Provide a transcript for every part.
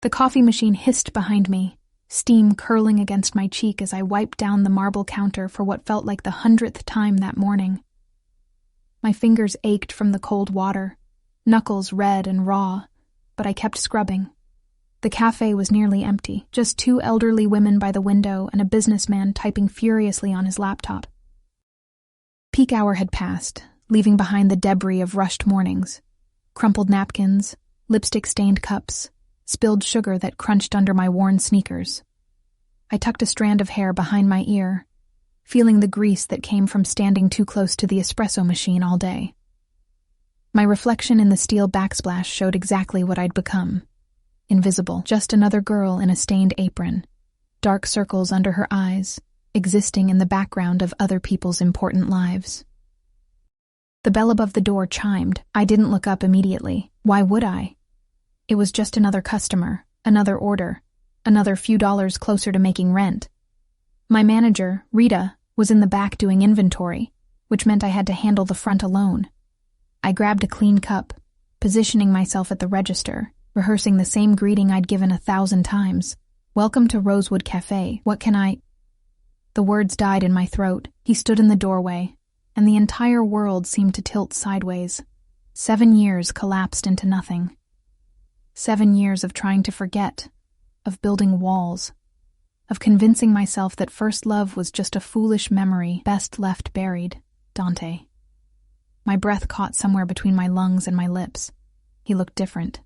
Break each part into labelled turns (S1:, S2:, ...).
S1: The coffee machine hissed behind me, steam curling against my cheek as I wiped down the marble counter for what felt like the 100th time that morning. My fingers ached from the cold water, knuckles red and raw, but I kept scrubbing. The cafe was nearly empty, just 2 elderly women by the window and a businessman typing furiously on his laptop. Peak hour had passed, leaving behind the debris of rushed mornings. Crumpled napkins, lipstick-stained cups, spilled sugar that crunched under my worn sneakers. I tucked a strand of hair behind my ear, feeling the grease that came from standing too close to the espresso machine all day. My reflection in the steel backsplash showed exactly what I'd become. Invisible, just another girl in a stained apron, dark circles under her eyes, existing in the background of other people's important lives. The bell above the door chimed. I didn't look up immediately. Why would I? It was just another customer, another order, another few dollars closer to making rent. My manager, Rita, was in the back doing inventory, which meant I had to handle the front alone. I grabbed a clean cup, positioning myself at the register, rehearsing the same greeting I'd given 1,000 times. Welcome to Rosewood Cafe. What can I... The words died in my throat. He stood in the doorway, and the entire world seemed to tilt sideways. 7 years collapsed into nothing. 7 years of trying to forget, of building walls, of convincing myself that first love was just a foolish memory best left buried. Dante. My breath caught somewhere between my lungs and my lips. He looked different.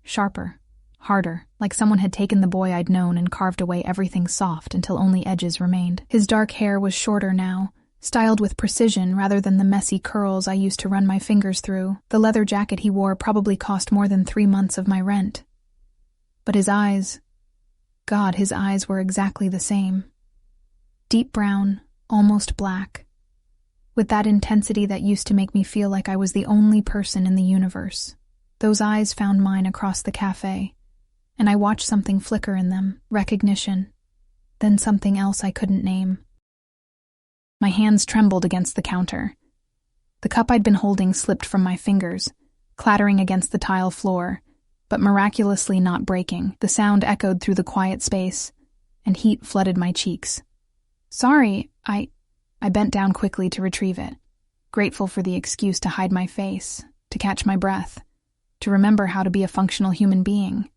S1: Sharper, harder, like someone had taken the boy I'd known and carved away everything soft until only edges remained. His dark hair was shorter now, styled with precision rather than the messy curls I used to run my fingers through. The leather jacket he wore probably cost more than 3 months of my rent. But his eyes... God, his eyes were exactly the same. Deep brown, almost black, with that intensity that used to make me feel like I was the only person in the universe. Those eyes found mine across the cafe, and I watched something flicker in them, recognition, then something else I couldn't name. My hands trembled against the counter. The cup I'd been holding slipped from my fingers, clattering against the tile floor, but miraculously not breaking. The sound echoed through the quiet space, and heat flooded my cheeks. Sorry, I bent down quickly to retrieve it, grateful for the excuse to hide my face, to catch my breath, to remember how to be a functional human being.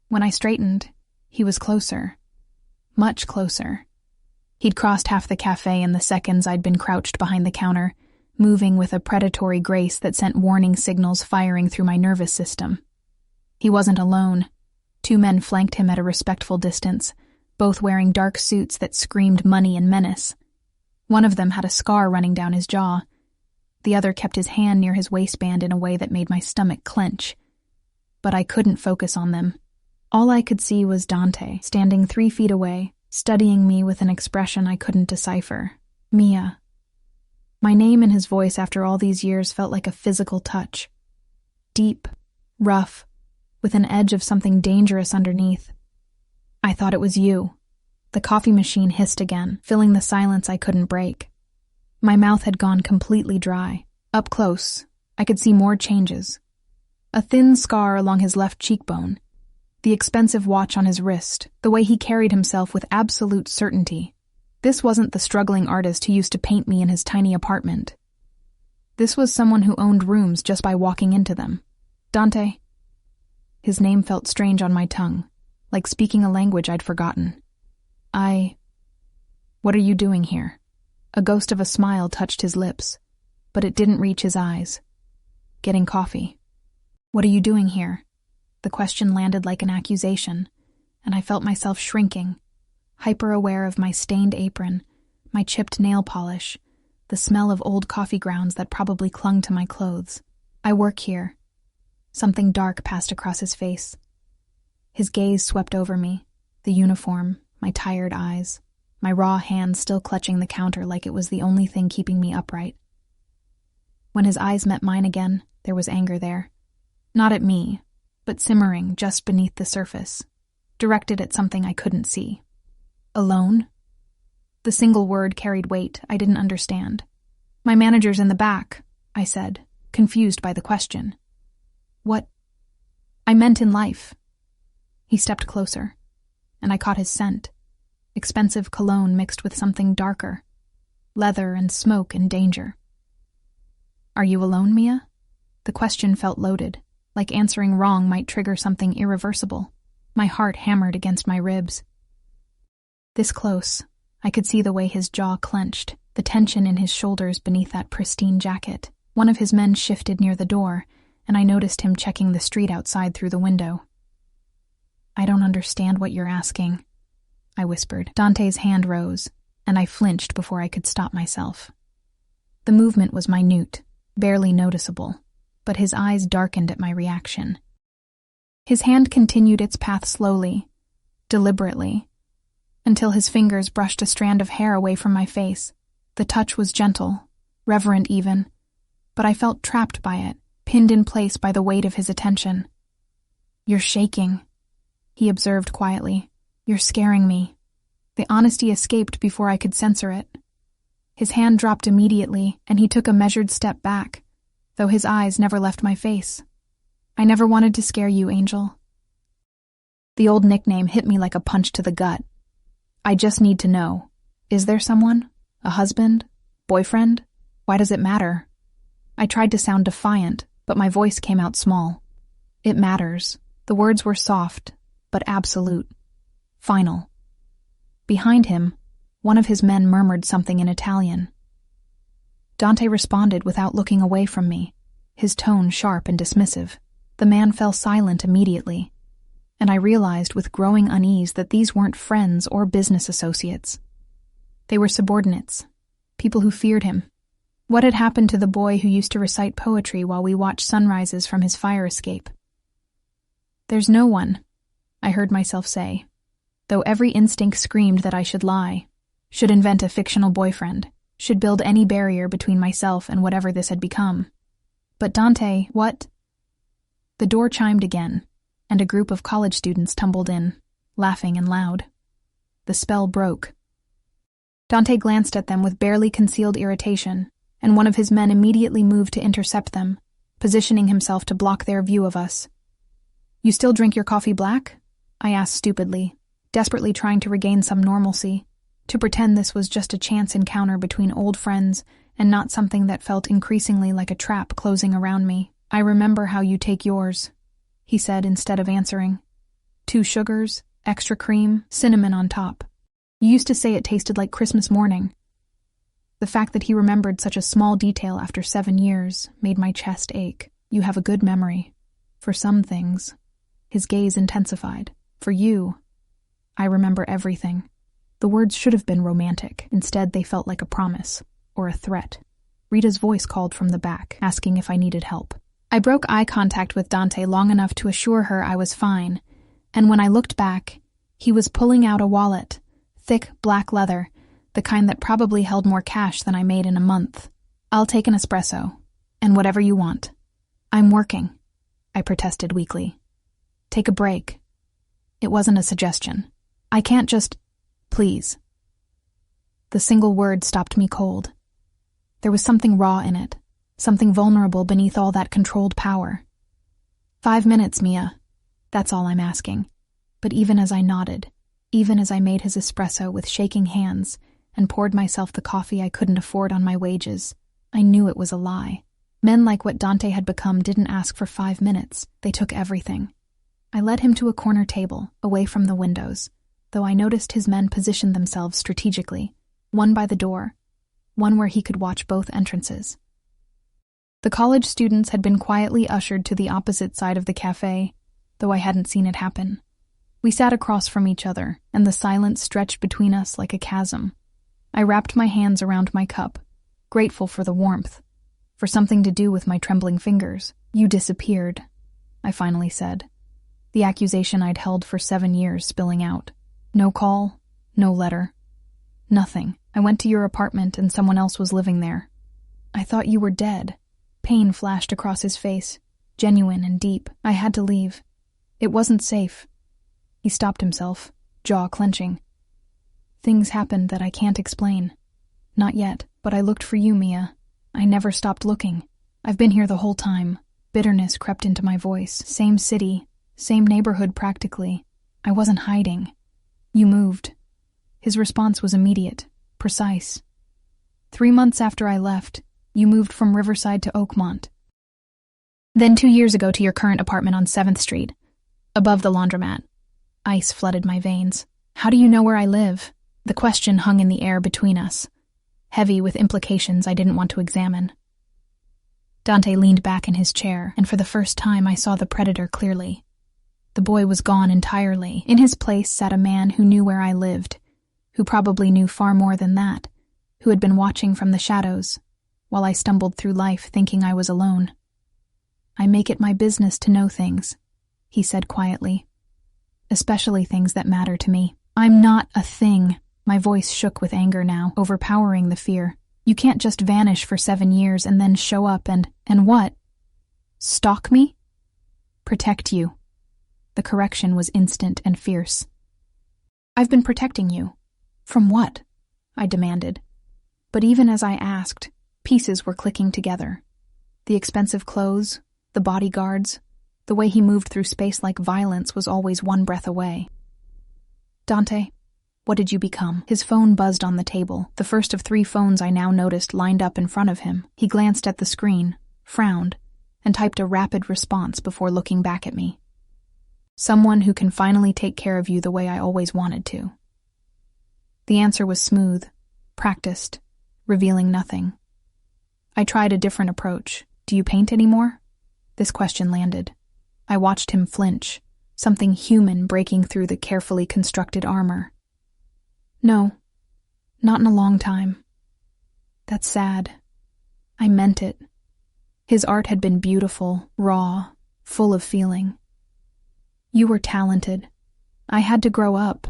S1: When I straightened, he was closer. Much closer. He'd crossed half the cafe in the seconds I'd been crouched behind the counter, moving with a predatory grace that sent warning signals firing through my nervous system. He wasn't alone. 2 men flanked him at a respectful distance, both wearing dark suits that screamed money and menace. One of them had a scar running down his jaw. The other kept his hand near his waistband in a way that made my stomach clench. But I couldn't focus on them. All I could see was Dante, standing 3 feet away, studying me with an expression I couldn't decipher. Mia. My name and his voice after all these years felt like a physical touch. Deep, rough, with an edge of something dangerous underneath. I thought it was you. The coffee machine hissed again, filling the silence I couldn't break. My mouth had gone completely dry. Up close, I could see more changes. A thin scar along his left cheekbone, the expensive watch on his wrist, the way he carried himself with absolute certainty. This wasn't the struggling artist who used to paint me in his tiny apartment. This was someone who owned rooms just by walking into them. Dante. His name felt strange on my tongue, like speaking a language I'd forgotten. What are you doing here? A ghost of a smile touched his lips, but it didn't reach his eyes. Getting coffee. What are you doing here? The question landed like an accusation, and I felt myself shrinking, hyper-aware of my stained apron, my chipped nail polish, the smell of old coffee grounds that probably clung to my clothes. I work here. Something dark passed across his face. His gaze swept over me, the uniform, my tired eyes, my raw hands still clutching the counter like it was the only thing keeping me upright. When his eyes met mine again, there was anger there. Not at me, but simmering just beneath the surface, directed at something I couldn't see. Alone? The single word carried weight I didn't understand. My manager's in the back, I said, confused by the question. What? I meant in life. He stepped closer, and I caught his scent. Expensive cologne mixed with something darker. Leather and smoke and danger. "Are you alone, Mia?" The question felt loaded, like answering wrong might trigger something irreversible. My heart hammered against my ribs. This close, I could see the way his jaw clenched, the tension in his shoulders beneath that pristine jacket. One of his men shifted near the door, and I noticed him checking the street outside through the window. "I don't understand what you're asking," I whispered. Dante's hand rose, and I flinched before I could stop myself. The movement was minute, barely noticeable, but his eyes darkened at my reaction. His hand continued its path slowly, deliberately, until his fingers brushed a strand of hair away from my face. The touch was gentle, reverent even, but I felt trapped by it, pinned in place by the weight of his attention. "You're shaking," he observed quietly. "You're scaring me." The honesty escaped before I could censor it. His hand dropped immediately, and he took a measured step back, though his eyes never left my face. "I never wanted to scare you, Angel." The old nickname hit me like a punch to the gut. "I just need to know. Is there someone? A husband? Boyfriend? Why does it matter?" I tried to sound defiant, but my voice came out small. "It matters." The words were soft, but absolute. Final. Behind him, one of his men murmured something in Italian. Dante responded without looking away from me, his tone sharp and dismissive. The man fell silent immediately, and I realized with growing unease that these weren't friends or business associates. They were subordinates, people who feared him. What had happened to the boy who used to recite poetry while we watched sunrises from his fire escape? "There's no one," I heard myself say, though every instinct screamed that I should lie, should invent a fictional boyfriend, should build any barrier between myself and whatever this had become. But Dante, what? The door chimed again, and a group of college students tumbled in, laughing and loud. The spell broke. Dante glanced at them with barely concealed irritation, and one of his men immediately moved to intercept them, positioning himself to block their view of us. "You still drink your coffee black?" I asked stupidly, desperately trying to regain some normalcy, to pretend this was just a chance encounter between old friends and not something that felt increasingly like a trap closing around me. "I remember how you take yours," he said instead of answering. "2 sugars, extra cream, cinnamon on top. You used to say it tasted like Christmas morning." The fact that he remembered such a small detail after 7 years made my chest ache. "You have a good memory. For some things." His gaze intensified. "For you, I remember everything." The words should have been romantic. Instead, they felt like a promise, or a threat. Rita's voice called from the back, asking if I needed help. I broke eye contact with Dante long enough to assure her I was fine, and when I looked back, he was pulling out a wallet, thick black leather, the kind that probably held more cash than I made in a month. "I'll take an espresso, and whatever you want." "I'm working," I protested weakly. "Take a break." It wasn't a suggestion. "I can't just... Please." The single word stopped me cold. There was something raw in it, something vulnerable beneath all that controlled power. 5 minutes, Mia. That's all I'm asking." But even as I nodded, even as I made his espresso with shaking hands and poured myself the coffee I couldn't afford on my wages, I knew it was a lie. Men like what Dante had become didn't ask for 5 minutes. They took everything. I led him to a corner table, away from the windows, though I noticed his men positioned themselves strategically, one by the door, one where he could watch both entrances. The college students had been quietly ushered to the opposite side of the cafe, though I hadn't seen it happen. We sat across from each other, and the silence stretched between us like a chasm. I wrapped my hands around my cup, grateful for the warmth, for something to do with my trembling fingers. "You disappeared," I finally said, the accusation I'd held for 7 years spilling out. "No call, no letter. Nothing. I went to your apartment and someone else was living there. I thought you were dead." Pain flashed across his face, genuine and deep. "I had to leave. It wasn't safe." He stopped himself, jaw clenching. "Things happened that I can't explain. Not yet, but I looked for you, Mia. I never stopped looking. I've been here the whole time." Bitterness crept into my voice. Same city, same neighborhood practically. I wasn't hiding. You moved. His response was immediate, precise. 3 months after I left, you moved from Riverside to Oakmont. Then 2 years ago to your current apartment on 7th Street, above the laundromat. Ice flooded my veins. How do you know where I live? The question hung in the air between us, heavy with implications I didn't want to examine. Dante leaned back in his chair, and for the first time I saw the predator clearly. The boy was gone entirely. In his place sat a man who knew where I lived, who probably knew far more than that, who had been watching from the shadows, while I stumbled through life thinking I was alone. I make it my business to know things, he said quietly, especially things that matter to me. I'm not a thing. My voice shook with anger now, overpowering the fear. You can't just vanish for 7 years and then show up and what? Stalk me? Protect you. The correction was instant and fierce. I've been protecting you. From what? I demanded. But even as I asked, pieces were clicking together. The expensive clothes, the bodyguards, the way he moved through space like violence was always one breath away. Dante, what did you become? His phone buzzed on the table, the first of 3 phones I now noticed lined up in front of him. He glanced at the screen, frowned, and typed a rapid response before looking back at me. Someone who can finally take care of you the way I always wanted to. The answer was smooth, practiced, revealing nothing. I tried a different approach. Do you paint anymore? This question landed. I watched him flinch, something human breaking through the carefully constructed armor. No, not in a long time. That's sad. I meant it. His art had been beautiful, raw, full of feeling. You were talented. I had to grow up.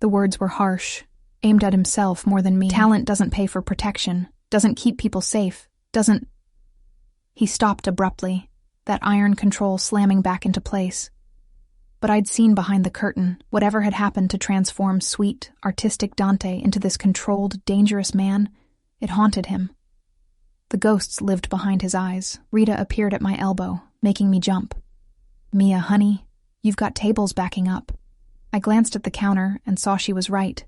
S1: The words were harsh, aimed at himself more than me. Talent doesn't pay for protection, doesn't keep people safe, doesn't... He stopped abruptly, that iron control slamming back into place. But I'd seen behind the curtain whatever had happened to transform sweet, artistic Dante into this controlled, dangerous man. It haunted him. The ghosts lived behind his eyes. Rita appeared at my elbow, making me jump. Mia, honey, you've got tables backing up. I glanced at the counter and saw she was right.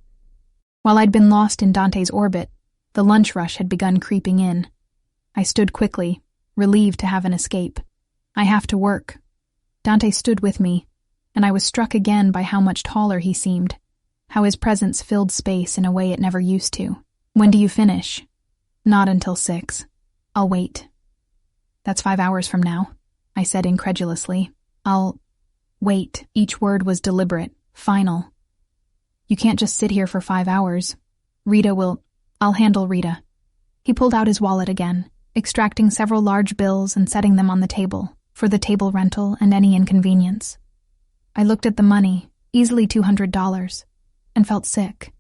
S1: While I'd been lost in Dante's orbit, the lunch rush had begun creeping in. I stood quickly, relieved to have an escape. I have to work. Dante stood with me, and I was struck again by how much taller he seemed, how his presence filled space in a way it never used to. When do you finish? Not until 6. I'll wait. That's 5 hours from now, I said incredulously. I'll wait. Each word was deliberate, final. You can't just sit here for 5 hours. I'll handle Rita. He pulled out his wallet again, extracting several large bills and setting them on the table, for the table rental and any inconvenience. I looked at the money, easily $200, and felt sick.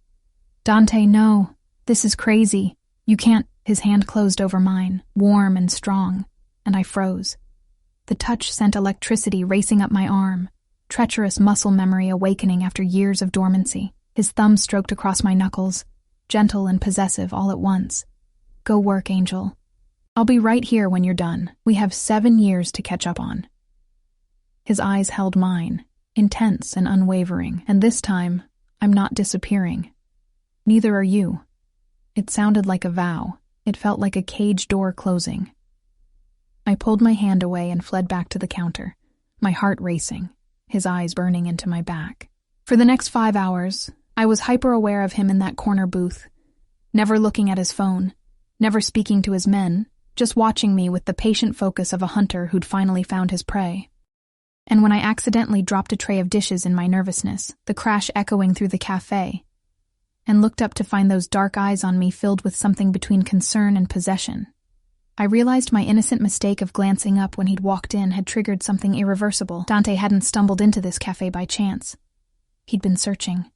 S1: Dante, no, this is crazy. You can't. His hand closed over mine, warm and strong, and I froze. The touch sent electricity racing up my arm, treacherous muscle memory awakening after years of dormancy. His thumb stroked across my knuckles, gentle and possessive all at once. Go work, Angel. I'll be right here when you're done. We have 7 years to catch up on. His eyes held mine, intense and unwavering, and this time, I'm not disappearing. Neither are you. It sounded like a vow. It felt like a cage door closing. I pulled my hand away and fled back to the counter, my heart racing, his eyes burning into my back. For the next 5 hours, I was hyper-aware of him in that corner booth, never looking at his phone, never speaking to his men, just watching me with the patient focus of a hunter who'd finally found his prey. And when I accidentally dropped a tray of dishes in my nervousness, the crash echoing through the cafe, and looked up to find those dark eyes on me filled with something between concern and possession, I realized my innocent mistake of glancing up when he'd walked in had triggered something irreversible. Dante hadn't stumbled into this cafe by chance. He'd been searching.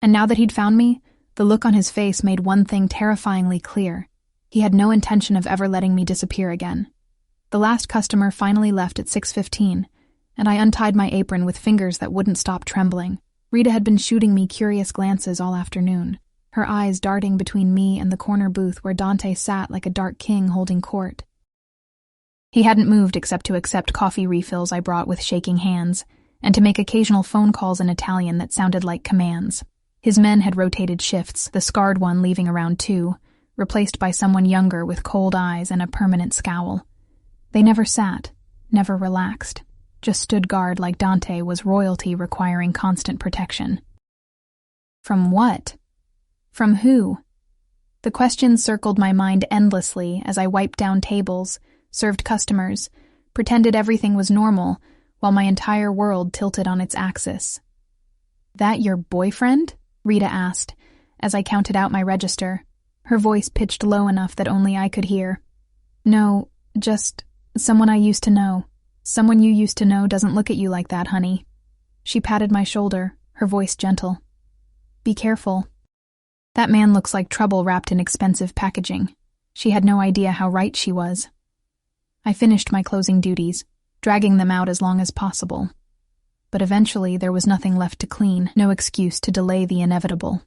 S1: And now that he'd found me, the look on his face made one thing terrifyingly clear. He had no intention of ever letting me disappear again. The last customer finally left at 6:15, and I untied my apron with fingers that wouldn't stop trembling. Rita had been shooting me curious glances all afternoon, her eyes darting between me and the corner booth where Dante sat like a dark king holding court. He hadn't moved except to accept coffee refills I brought with shaking hands, and to make occasional phone calls in Italian that sounded like commands. His men had rotated shifts, the scarred one leaving around 2, replaced by someone younger with cold eyes and a permanent scowl. They never sat, never relaxed, just stood guard like Dante was royalty requiring constant protection. From what? From who? The questions circled my mind endlessly as I wiped down tables, served customers, pretended everything was normal, while my entire world tilted on its axis. "That your boyfriend?" Rita asked, as I counted out my register, her voice pitched low enough that only I could hear. "No, just someone I used to know. Someone you used to know doesn't look at you like that, honey." She patted my shoulder, her voice gentle. "Be careful. That man looks like trouble wrapped in expensive packaging." She had no idea how right she was. I finished my closing duties, dragging them out as long as possible. But eventually there was nothing left to clean, no excuse to delay the inevitable.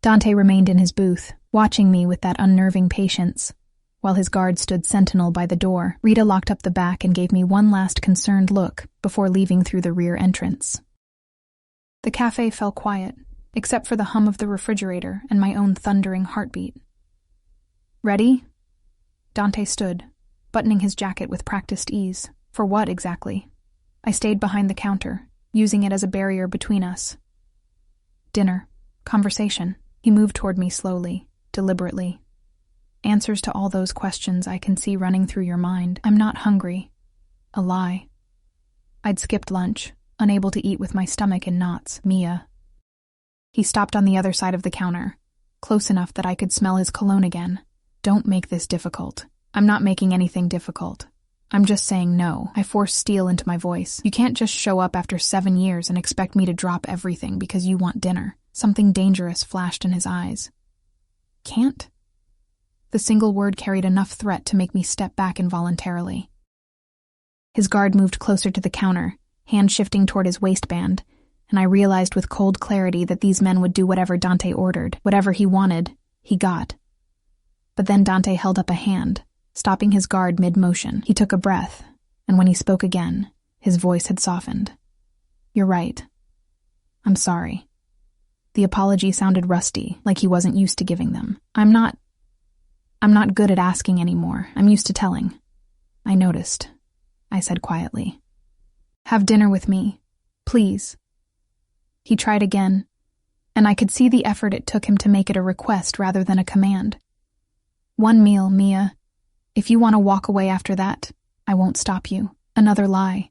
S1: Dante remained in his booth, watching me with that unnerving patience. While his guard stood sentinel by the door, Rita locked up the back and gave me one last concerned look before leaving through the rear entrance. The cafe fell quiet, except for the hum of the refrigerator and my own thundering heartbeat. "Ready?" Dante stood, buttoning his jacket with practiced ease. For what, exactly? I stayed behind the counter, using it as a barrier between us. "Dinner. Conversation." He moved toward me slowly, deliberately. "Answers to all those questions I can see running through your mind. I'm not hungry." A lie. I'd skipped lunch, unable to eat with my stomach in knots. Mia. He stopped on the other side of the counter, close enough that I could smell his cologne again. "Don't make this difficult." "I'm not making anything difficult. I'm just saying no." I forced steel into my voice. "You can't just show up after 7 years and expect me to drop everything because you want dinner." Something dangerous flashed in his eyes. "Can't?" The single word carried enough threat to make me step back involuntarily. His guard moved closer to the counter, hand shifting toward his waistband, and I realized with cold clarity that these men would do whatever Dante ordered. Whatever he wanted, he got. But then Dante held up a hand, stopping his guard mid-motion. He took a breath, and when he spoke again, his voice had softened. "You're right. I'm sorry." The apology sounded rusty, like he wasn't used to giving them. I'm not good at asking anymore. I'm used to telling." "I noticed," I said quietly. "Have dinner with me, please." He tried again, and I could see the effort it took him to make it a request rather than a command. "One meal, Mia. If you want to walk away after that, I won't stop you." Another lie.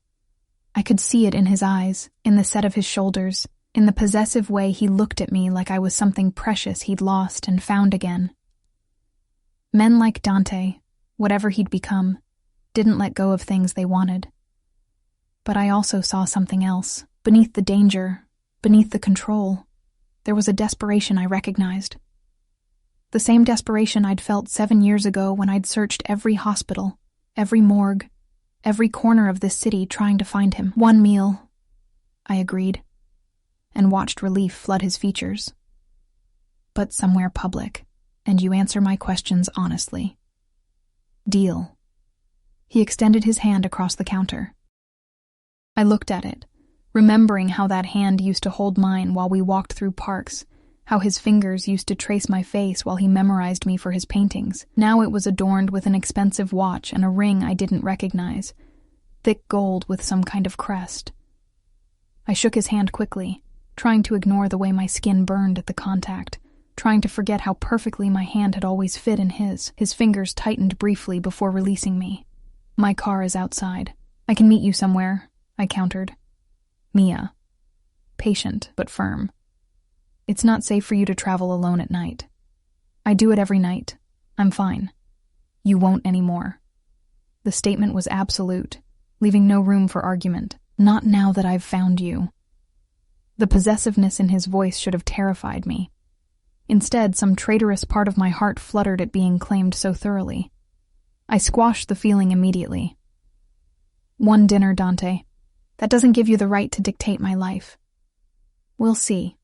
S1: I could see it in his eyes, in the set of his shoulders, in the possessive way he looked at me like I was something precious he'd lost and found again. Men like Dante, whatever he'd become, didn't let go of things they wanted. But I also saw something else. Beneath the danger, beneath the control, there was a desperation I recognized. The same desperation I'd felt 7 years ago when I'd searched every hospital, every morgue, every corner of this city trying to find him. "One meal," I agreed, and watched relief flood his features. "But somewhere public, and you answer my questions honestly." "Deal." He extended his hand across the counter. I looked at it, remembering how that hand used to hold mine while we walked through parks, how his fingers used to trace my face while he memorized me for his paintings. Now it was adorned with an expensive watch and a ring I didn't recognize, thick gold with some kind of crest. I shook his hand quickly, trying to ignore the way my skin burned at the contact, trying to forget how perfectly my hand had always fit in his. His fingers tightened briefly before releasing me. "My car is outside. I can meet you somewhere," I countered. Mia. Patient, but firm. "It's not safe for you to travel alone at night." "I do it every night. I'm fine." "You won't anymore." The statement was absolute, leaving no room for argument. "Not now that I've found you." The possessiveness in his voice should have terrified me. Instead, some traitorous part of my heart fluttered at being claimed so thoroughly. I squashed the feeling immediately. "One dinner, Dante. That doesn't give you the right to dictate my life." "We'll see."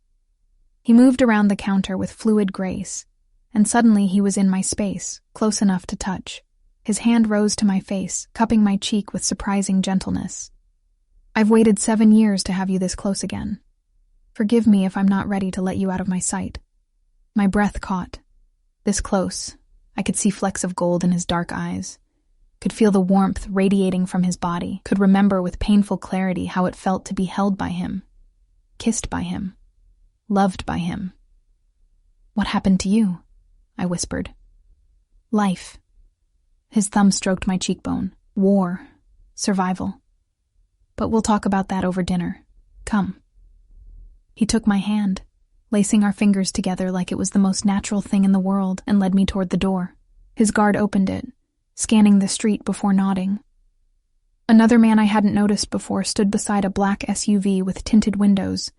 S1: He moved around the counter with fluid grace, and suddenly he was in my space, close enough to touch. His hand rose to my face, cupping my cheek with surprising gentleness. I've waited 7 years to have you this close again. Forgive me if I'm not ready to let you out of my sight. My breath caught. This close, I could see flecks of gold in his dark eyes, could feel the warmth radiating from his body, could remember with painful clarity how it felt to be held by him, kissed by him, loved by him. What happened to you? I whispered. Life. His thumb stroked my cheekbone. War. Survival. But we'll talk about that over dinner. Come. He took my hand, lacing our fingers together like it was the most natural thing in the world, and led me toward the door. His guard opened it, scanning the street before nodding. Another man I hadn't noticed before stood beside a black SUV with tinted windows,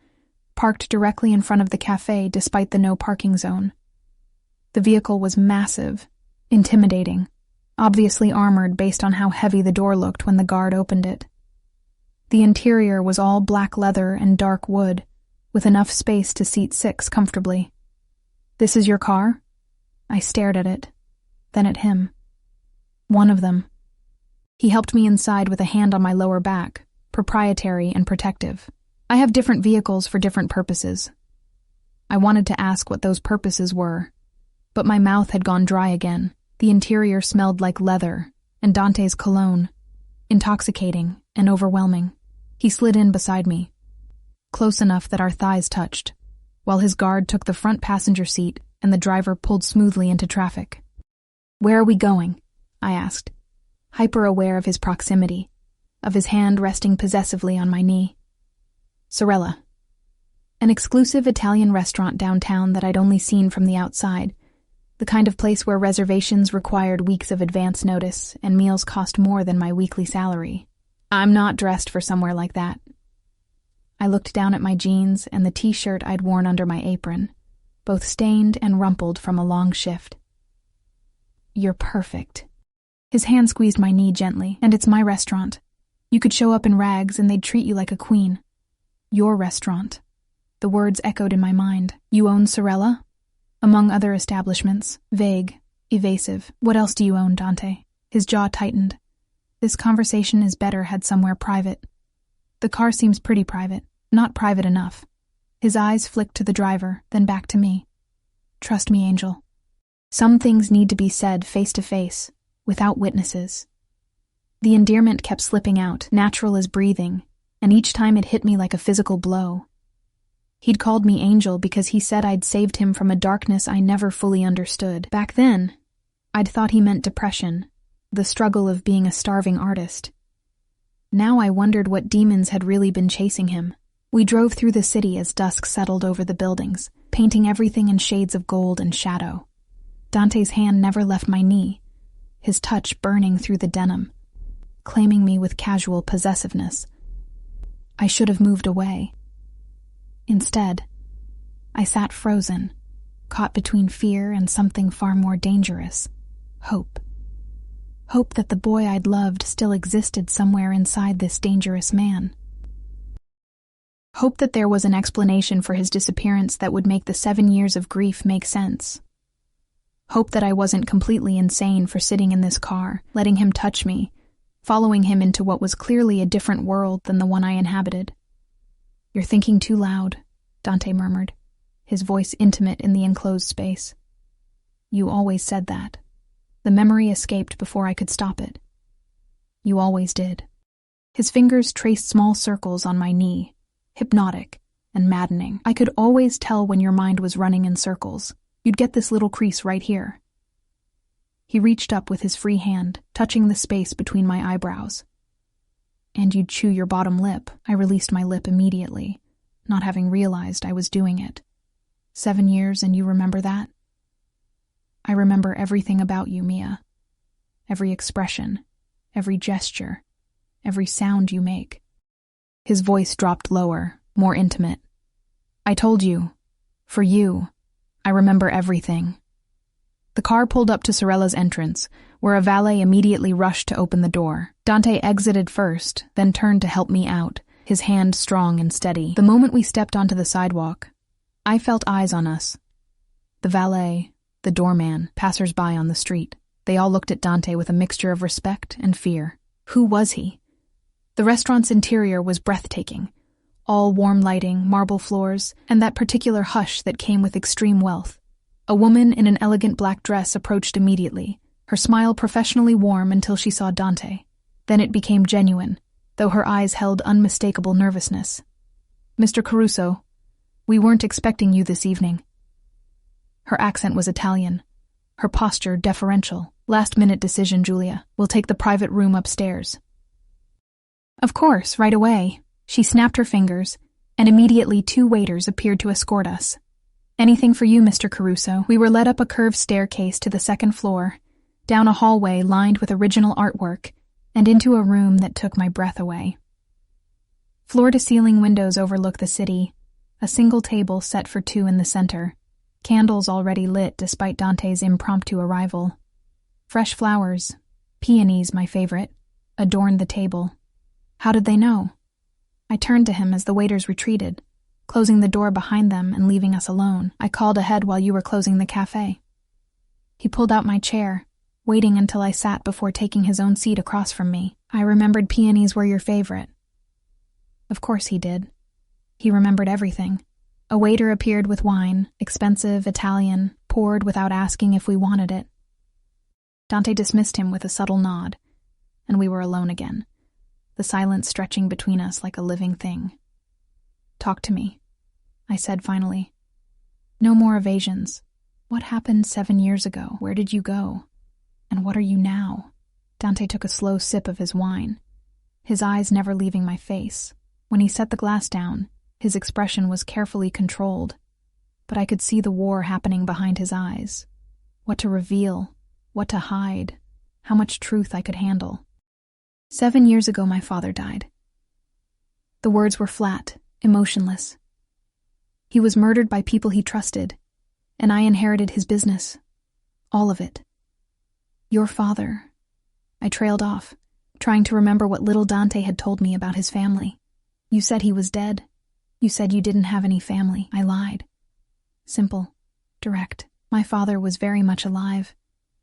S1: parked directly in front of the cafe despite the no parking zone. The vehicle was massive, intimidating, obviously armored based on how heavy the door looked when the guard opened it. The interior was all black leather and dark wood, with enough space to seat 6 comfortably. This is your car? I stared at it, then at him. One of them. He helped me inside with a hand on my lower back, proprietary and protective. I have different vehicles for different purposes. I wanted to ask what those purposes were, but my mouth had gone dry again. The interior smelled like leather and Dante's cologne, intoxicating and overwhelming. He slid in beside me, close enough that our thighs touched, while his guard took the front passenger seat and the driver pulled smoothly into traffic. Where are we going? I asked, hyper-aware of his proximity, of his hand resting possessively on my knee. Sorella. An exclusive Italian restaurant downtown that I'd only seen from the outside, the kind of place where reservations required weeks of advance notice and meals cost more than my weekly salary. I'm not dressed for somewhere like that. I looked down at my jeans and the t-shirt I'd worn under my apron, both stained and rumpled from a long shift. You're perfect. His hand squeezed my knee gently, and it's my restaurant. You could show up in rags and they'd treat you like a queen. Your restaurant. The words echoed in my mind. You own Sorella? Among other establishments. Vague. Evasive. What else do you own, Dante? His jaw tightened. This conversation is better had somewhere private. The car seems pretty private. Not private enough. His eyes flicked to the driver, then back to me. Trust me, Angel. Some things need to be said face to face, without witnesses. The endearment kept slipping out, natural as breathing, and each time it hit me like a physical blow. He'd called me Angel because he said I'd saved him from a darkness I never fully understood. Back then, I'd thought he meant depression, the struggle of being a starving artist. Now I wondered what demons had really been chasing him. We drove through the city as dusk settled over the buildings, painting everything in shades of gold and shadow. Dante's hand never left my knee, his touch burning through the denim, claiming me with casual possessiveness. I should have moved away. Instead, I sat frozen, caught between fear and something far more dangerous, hope. Hope that the boy I'd loved still existed somewhere inside this dangerous man. Hope that there was an explanation for his disappearance that would make the 7 years of grief make sense. Hope that I wasn't completely insane for sitting in this car, letting him touch me, following him into what was clearly a different world than the one I inhabited. You're thinking too loud, Dante murmured, his voice intimate in the enclosed space. You always said that. The memory escaped before I could stop it. You always did. His fingers traced small circles on my knee, hypnotic and maddening. I could always tell when your mind was running in circles. You'd get this little crease right here. He reached up with his free hand, touching the space between my eyebrows. And you'd chew your bottom lip. I released my lip immediately, not having realized I was doing it. 7 years and you remember that? I remember everything about you, Mia. Every expression, every gesture, every sound you make. His voice dropped lower, more intimate. I told you. For you. I remember everything. The car pulled up to Sorella's entrance, where a valet immediately rushed to open the door. Dante exited first, then turned to help me out, his hand strong and steady. The moment we stepped onto the sidewalk, I felt eyes on us. The valet, the doorman, passers-by on the street. They all looked at Dante with a mixture of respect and fear. Who was he? The restaurant's interior was breathtaking. All warm lighting, marble floors, and that particular hush that came with extreme wealth. A woman in an elegant black dress approached immediately, her smile professionally warm until she saw Dante. Then it became genuine, though her eyes held unmistakable nervousness. "Mr. Caruso, we weren't expecting you this evening." Her accent was Italian, her posture deferential. "Last-minute decision, Julia. We'll take the private room upstairs." "Of course, right away." She snapped her fingers, and immediately 2 waiters appeared to escort us. "Anything for you, Mr. Caruso." We were led up a curved staircase to the 2nd floor, down a hallway lined with original artwork, and into a room that took my breath away. Floor-to-ceiling windows overlook the city, a single table set for 2 in the center, candles already lit despite Dante's impromptu arrival. Fresh flowers, peonies my favorite, adorned the table. How did they know? I turned to him as the waiters retreated, closing the door behind them and leaving us alone. "I called ahead while you were closing the cafe." He pulled out my chair, waiting until I sat before taking his own seat across from me. "I remembered peonies were your favorite." Of course he did. He remembered everything. A waiter appeared with wine, expensive, Italian, poured without asking if we wanted it. Dante dismissed him with a subtle nod, and we were alone again, the silence stretching between us like a living thing. "Talk to me," I said finally. "No more evasions. What happened 7 years ago? Where did you go? And what are you now?" Dante took a slow sip of his wine, his eyes never leaving my face. When he set the glass down, his expression was carefully controlled, but I could see the war happening behind his eyes. What to reveal, what to hide, how much truth I could handle. 7 years ago my father died. The words were flat, emotionless. He was murdered by people he trusted, and I inherited his business. All of it. Your father. I trailed off, trying to remember what little Dante had told me about his family. You said he was dead. You said you didn't have any family. I lied. Simple, direct. My father was very much alive,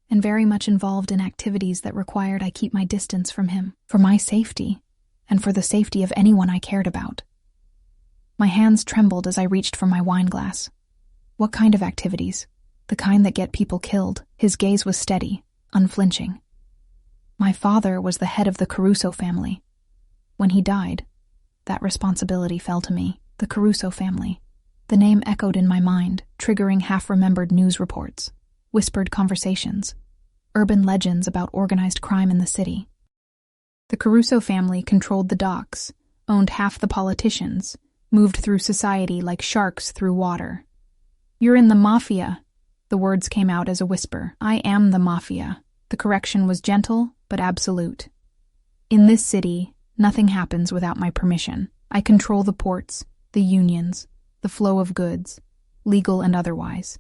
S1: and very much involved in activities that required I keep my distance from him, for my safety, and for the safety of anyone I cared about. My hands trembled as I reached for my wine glass. What kind of activities? The kind that get people killed. His gaze was steady, unflinching. My father was the head of the Caruso family. When he died, that responsibility fell to me. The Caruso family. The name echoed in my mind, triggering half-remembered news reports, whispered conversations, urban legends about organized crime in the city. The Caruso family controlled the docks, owned half the politicians, moved through society like sharks through water. "You're in the Mafia," the words came out as a whisper. "I am the Mafia." The correction was gentle, but absolute. "In this city, nothing happens without my permission. I control the ports, the unions, the flow of goods, legal and otherwise.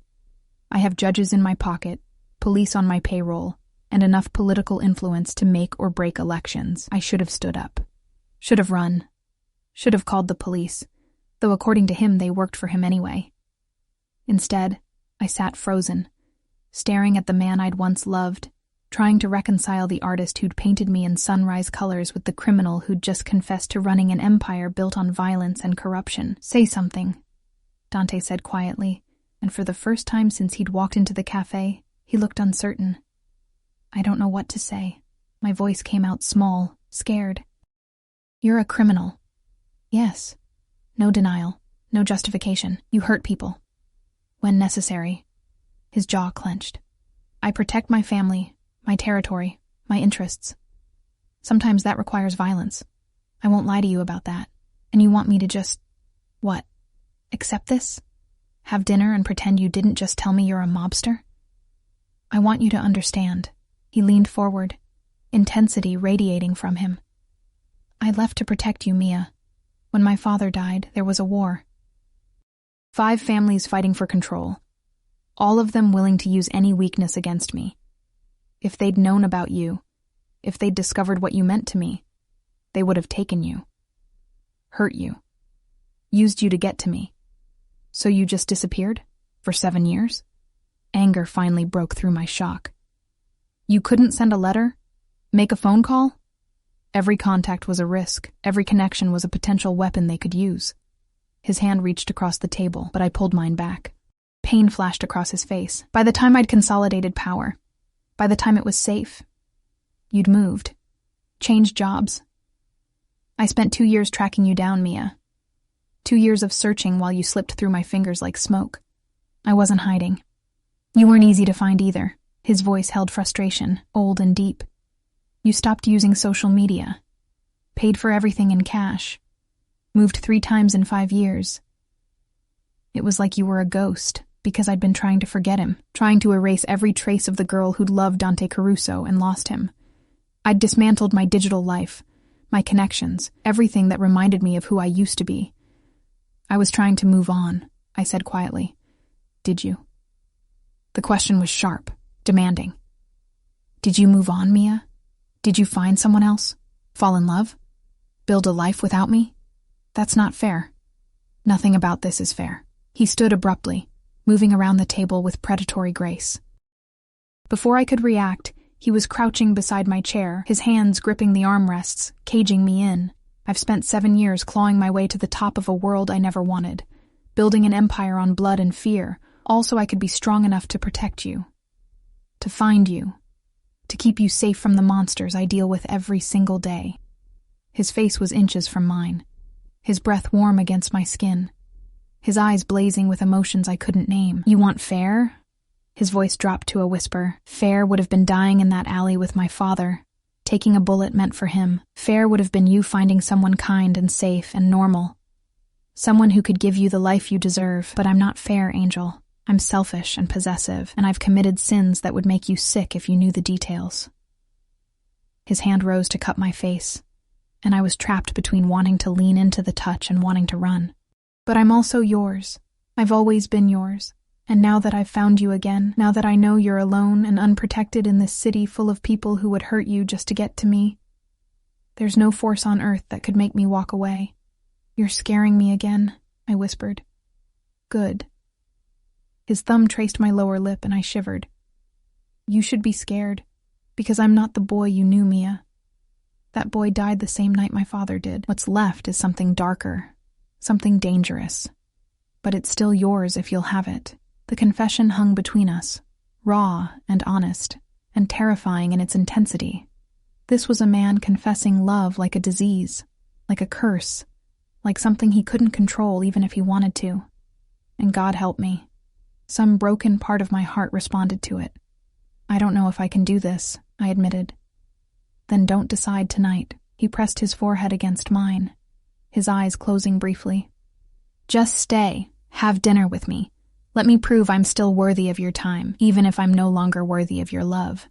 S1: I have judges in my pocket, police on my payroll, and enough political influence to make or break elections. I should have stood up. Should have run. Should have called the police, though according to him they worked for him anyway. Instead, I sat frozen, staring at the man I'd once loved, trying to reconcile the artist who'd painted me in sunrise colors with the criminal who'd just confessed to running an empire built on violence and corruption. "Say something," Dante said quietly, and for the first time since he'd walked into the cafe, he looked uncertain. "I don't know what to say." My voice came out small, scared. "You're a criminal." "Yes." No denial, no justification. "You hurt people. When necessary." His jaw clenched. "I protect my family, my territory, my interests. Sometimes that requires violence. I won't lie to you about that. And you want me to just... what? Accept this? Have dinner and pretend you didn't just tell me you're a mobster? I want you to understand." He leaned forward, intensity radiating from him. "I left to protect you, Mia. When my father died, there was a war. 5 families fighting for control. All of them willing to use any weakness against me. If they'd known about you, if they'd discovered what you meant to me, they would have taken you. Hurt you. Used you to get to me. So you just disappeared? For 7 years?" Anger finally broke through my shock. "You couldn't send a letter? Make a phone call?" Every contact was a risk. Every connection was a potential weapon they could use. His hand reached across the table, but I pulled mine back. Pain flashed across his face. By the time I'd consolidated power, by the time it was safe, you'd moved, changed jobs. I spent 2 years tracking you down, Mia. 2 years of searching while you slipped through my fingers like smoke. I wasn't hiding. You weren't easy to find either. His voice held frustration, old and deep. You stopped using social media, paid for everything in cash, moved 3 times in 5 years. It was like you were a ghost, because I'd been trying to forget him, trying to erase every trace of the girl who'd loved Dante Caruso and lost him. I'd dismantled my digital life, my connections, everything that reminded me of who I used to be. I was trying to move on, I said quietly. Did you? The question was sharp, demanding. Did you move on, Mia? Did you find someone else? Fall in love? Build a life without me? That's not fair. Nothing about this is fair. He stood abruptly, moving around the table with predatory grace. Before I could react, he was crouching beside my chair, his hands gripping the armrests, caging me in. I've spent 7 years clawing my way to the top of a world I never wanted, building an empire on blood and fear, all so I could be strong enough to protect you, to find you, to keep you safe from the monsters I deal with every single day. His face was inches from mine, his breath warm against my skin, his eyes blazing with emotions I couldn't name. You want fair? His voice dropped to a whisper. Fair would have been dying in that alley with my father, taking a bullet meant for him. Fair would have been you finding someone kind and safe and normal, someone who could give you the life you deserve. But I'm not fair, Angel. I'm selfish and possessive, and I've committed sins that would make you sick if you knew the details. His hand rose to cup my face, and I was trapped between wanting to lean into the touch and wanting to run. But I'm also yours. I've always been yours. And now that I've found you again, now that I know you're alone and unprotected in this city full of people who would hurt you just to get to me, there's no force on earth that could make me walk away. You're scaring me again, I whispered. Good. His thumb traced my lower lip and I shivered. You should be scared, because I'm not the boy you knew, Mia. That boy died the same night my father did. What's left is something darker, something dangerous. But it's still yours if you'll have it. The confession hung between us, raw and honest, and terrifying in its intensity. This was a man confessing love like a disease, like a curse, like something he couldn't control even if he wanted to. And God help me. Some broken part of my heart responded to it. I don't know if I can do this, I admitted. Then don't decide tonight. He pressed his forehead against mine, his eyes closing briefly. Just stay. Have dinner with me. Let me prove I'm still worthy of your time, even if I'm no longer worthy of your love.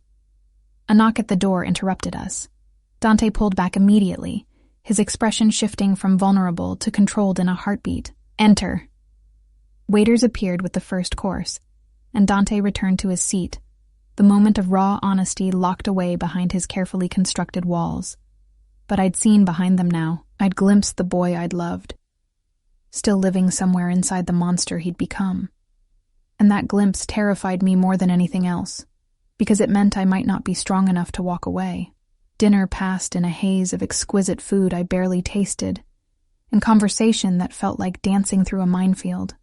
S1: A knock at the door interrupted us. Dante pulled back immediately, his expression shifting from vulnerable to controlled in a heartbeat. Enter. Waiters appeared with the first course, and Dante returned to his seat, the moment of raw honesty locked away behind his carefully constructed walls. But I'd seen behind them now. I'd glimpsed the boy I'd loved, still living somewhere inside the monster he'd become. And that glimpse terrified me more than anything else, because it meant I might not be strong enough to walk away. Dinner passed in a haze of exquisite food I barely tasted, and conversation that felt like dancing through a minefield.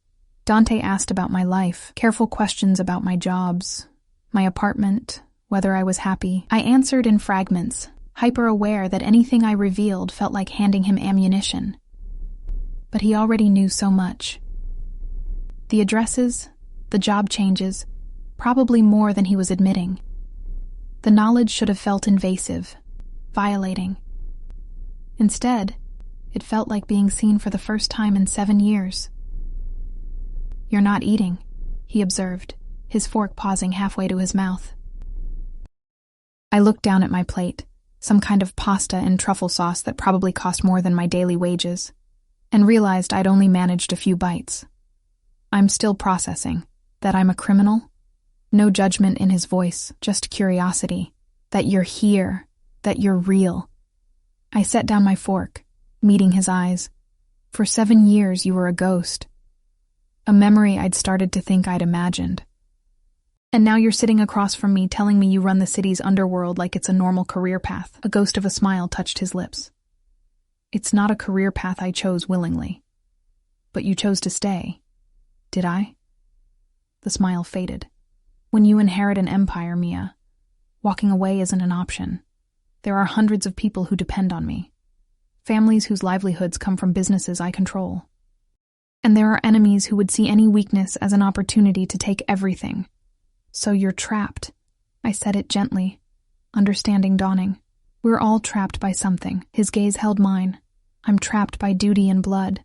S1: Dante asked about my life, careful questions about my jobs, my apartment, whether I was happy. I answered in fragments, hyper-aware that anything I revealed felt like handing him ammunition. But he already knew so much. The addresses, the job changes, probably more than he was admitting. The knowledge should have felt invasive, violating. Instead, it felt like being seen for the first time in 7 years. You're not eating, he observed, his fork pausing halfway to his mouth. I looked down at my plate, some kind of pasta and truffle sauce that probably cost more than my daily wages, and realized I'd only managed a few bites. I'm still processing. That I'm a criminal? No judgment in his voice, just curiosity. That you're here. That you're real. I set down my fork, meeting his eyes. For 7 years you were a ghost. A memory I'd started to think I'd imagined. And now you're sitting across from me telling me you run the city's underworld like it's a normal career path. A ghost of a smile touched his lips. It's not a career path I chose willingly. But you chose to stay. Did I? The smile faded. When you inherit an empire, Mia, walking away isn't an option. There are hundreds of people who depend on me. Families whose livelihoods come from businesses I control. And there are enemies who would see any weakness as an opportunity to take everything. So you're trapped. I said it gently, understanding dawning. We're all trapped by something. His gaze held mine. I'm trapped by duty and blood.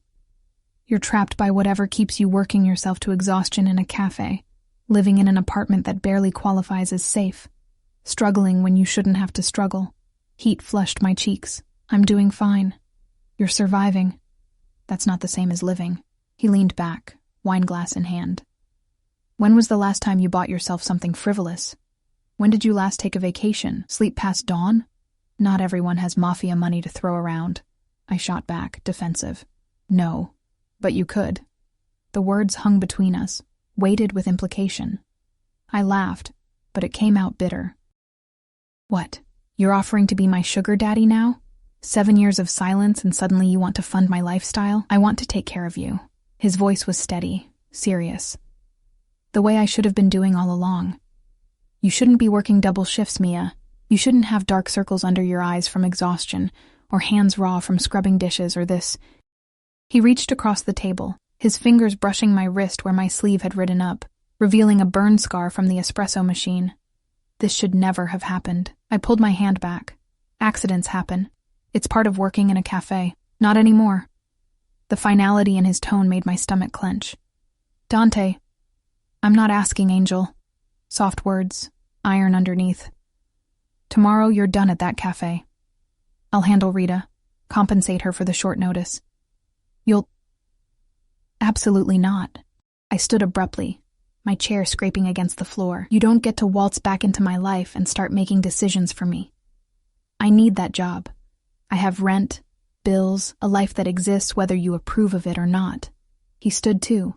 S1: You're trapped by whatever keeps you working yourself to exhaustion in a cafe, living in an apartment that barely qualifies as safe, struggling when you shouldn't have to struggle. Heat flushed my cheeks. I'm doing fine. You're surviving. That's not the same as living. He leaned back, wineglass in hand. When was the last time you bought yourself something frivolous? When did you last take a vacation? Sleep past dawn? Not everyone has Mafia money to throw around. I shot back, defensive. No, but you could. The words hung between us, weighted with implication. I laughed, but it came out bitter. What? You're offering to be my sugar daddy now? 7 years of silence and suddenly you want to fund my lifestyle? I want to take care of you. His voice was steady, serious. The way I should have been doing all along. You shouldn't be working double shifts, Mia. You shouldn't have dark circles under your eyes from exhaustion, or hands raw from scrubbing dishes or this. He reached across the table, his fingers brushing my wrist where my sleeve had ridden up, revealing a burn scar from the espresso machine. This should never have happened. I pulled my hand back. Accidents happen. It's part of working in a cafe. Not anymore. The finality in his tone made my stomach clench. Dante. I'm not asking, Angel. Soft words, iron underneath. Tomorrow you're done at that cafe. I'll handle Rita, compensate her for the short notice. You'll... Absolutely not. I stood abruptly, my chair scraping against the floor. You don't get to waltz back into my life and start making decisions for me. I need that job. I have rent, bills, a life that exists whether you approve of it or not. He stood too,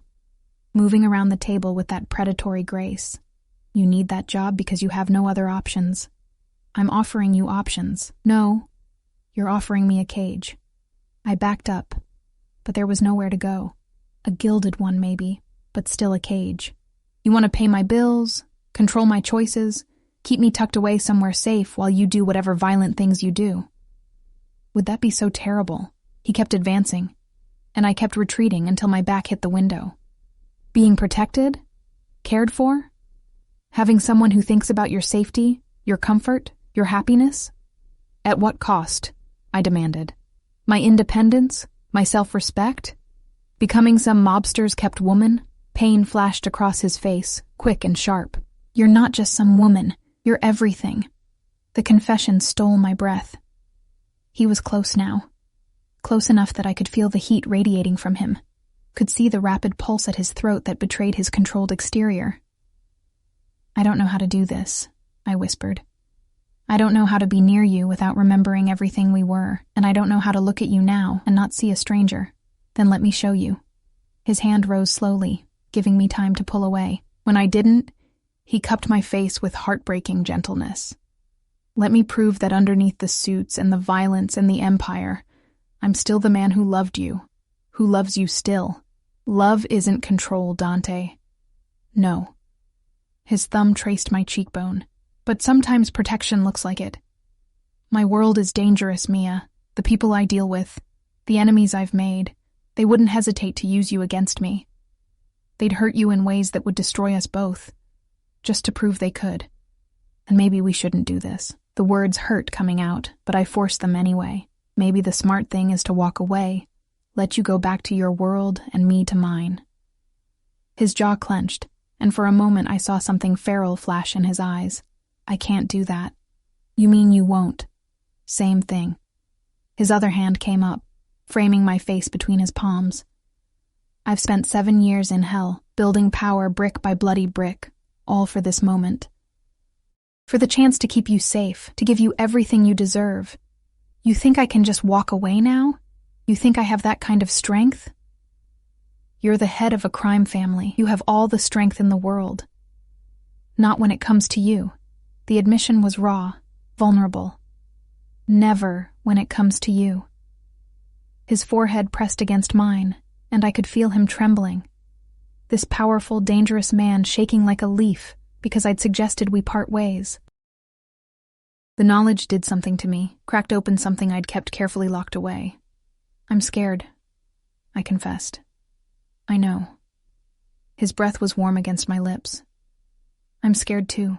S1: moving around the table with that predatory grace. You need that job because you have no other options. I'm offering you options. No, you're offering me a cage. I backed up, but there was nowhere to go. A gilded one maybe, but still a cage. You want to pay my bills, control my choices, keep me tucked away somewhere safe while you do whatever violent things you do. Would that be so terrible? He kept advancing, and I kept retreating until my back hit the window. Being protected? Cared for? Having someone who thinks about your safety, your comfort, your happiness? At what cost? I demanded. My independence? My self-respect? Becoming some mobster's kept woman? Pain flashed across his face, quick and sharp. You're not just some woman. You're everything. The confession stole my breath. He was close now. Close enough that I could feel the heat radiating from him. Could see the rapid pulse at his throat that betrayed his controlled exterior. I don't know how to do this, I whispered. I don't know how to be near you without remembering everything we were, and I don't know how to look at you now and not see a stranger. Then let me show you. His hand rose slowly, giving me time to pull away. When I didn't, he cupped my face with heartbreaking gentleness. Let me prove that underneath the suits and the violence and the empire, I'm still the man who loved you, who loves you still. Love isn't control, Dante. No. His thumb traced my cheekbone, but sometimes protection looks like it. My world is dangerous, Mia. The people I deal with, the enemies I've made, they wouldn't hesitate to use you against me. They'd hurt you in ways that would destroy us both, just to prove they could. And maybe we shouldn't do this. The words hurt coming out, but I forced them anyway. Maybe the smart thing is to walk away, let you go back to your world and me to mine. His jaw clenched, and for a moment I saw something feral flash in his eyes. I can't do that. You mean you won't? Same thing. His other hand came up, framing my face between his palms. I've spent 7 years in hell, building power brick by bloody brick, all for this moment. For the chance to keep you safe, to give you everything you deserve. You think I can just walk away now? You think I have that kind of strength? You're the head of a crime family. You have all the strength in the world. Not when it comes to you. The admission was raw, vulnerable. Never when it comes to you. His forehead pressed against mine, and I could feel him trembling. This powerful, dangerous man shaking like a leaf because I'd suggested we part ways. The knowledge did something to me, cracked open something I'd kept carefully locked away. I'm scared, I confessed. I know. His breath was warm against my lips. I'm scared too.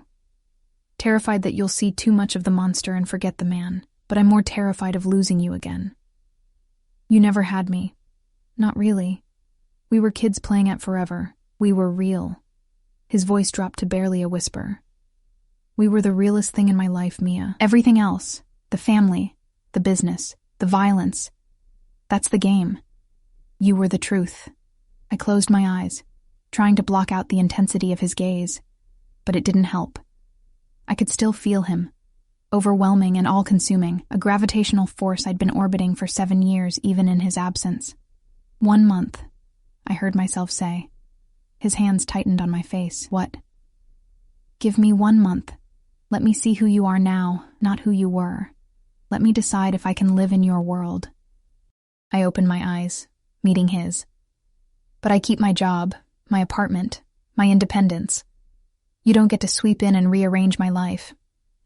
S1: Terrified that you'll see too much of the monster and forget the man, but I'm more terrified of losing you again. You never had me. Not really. We were kids playing at forever. We were real. His voice dropped to barely a whisper. We were the realest thing in my life, Mia. Everything else, the family, the business, the violence, that's the game. You were the truth. I closed my eyes, trying to block out the intensity of his gaze, but it didn't help. I could still feel him, overwhelming and all-consuming, a gravitational force I'd been orbiting for 7 years even in his absence. 1 month, I heard myself say. His hands tightened on my face. What? Give me 1 month. Let me see who you are now, not who you were. Let me decide if I can live in your world. I opened my eyes, meeting his. But I keep my job, my apartment, my independence. You don't get to sweep in and rearrange my life.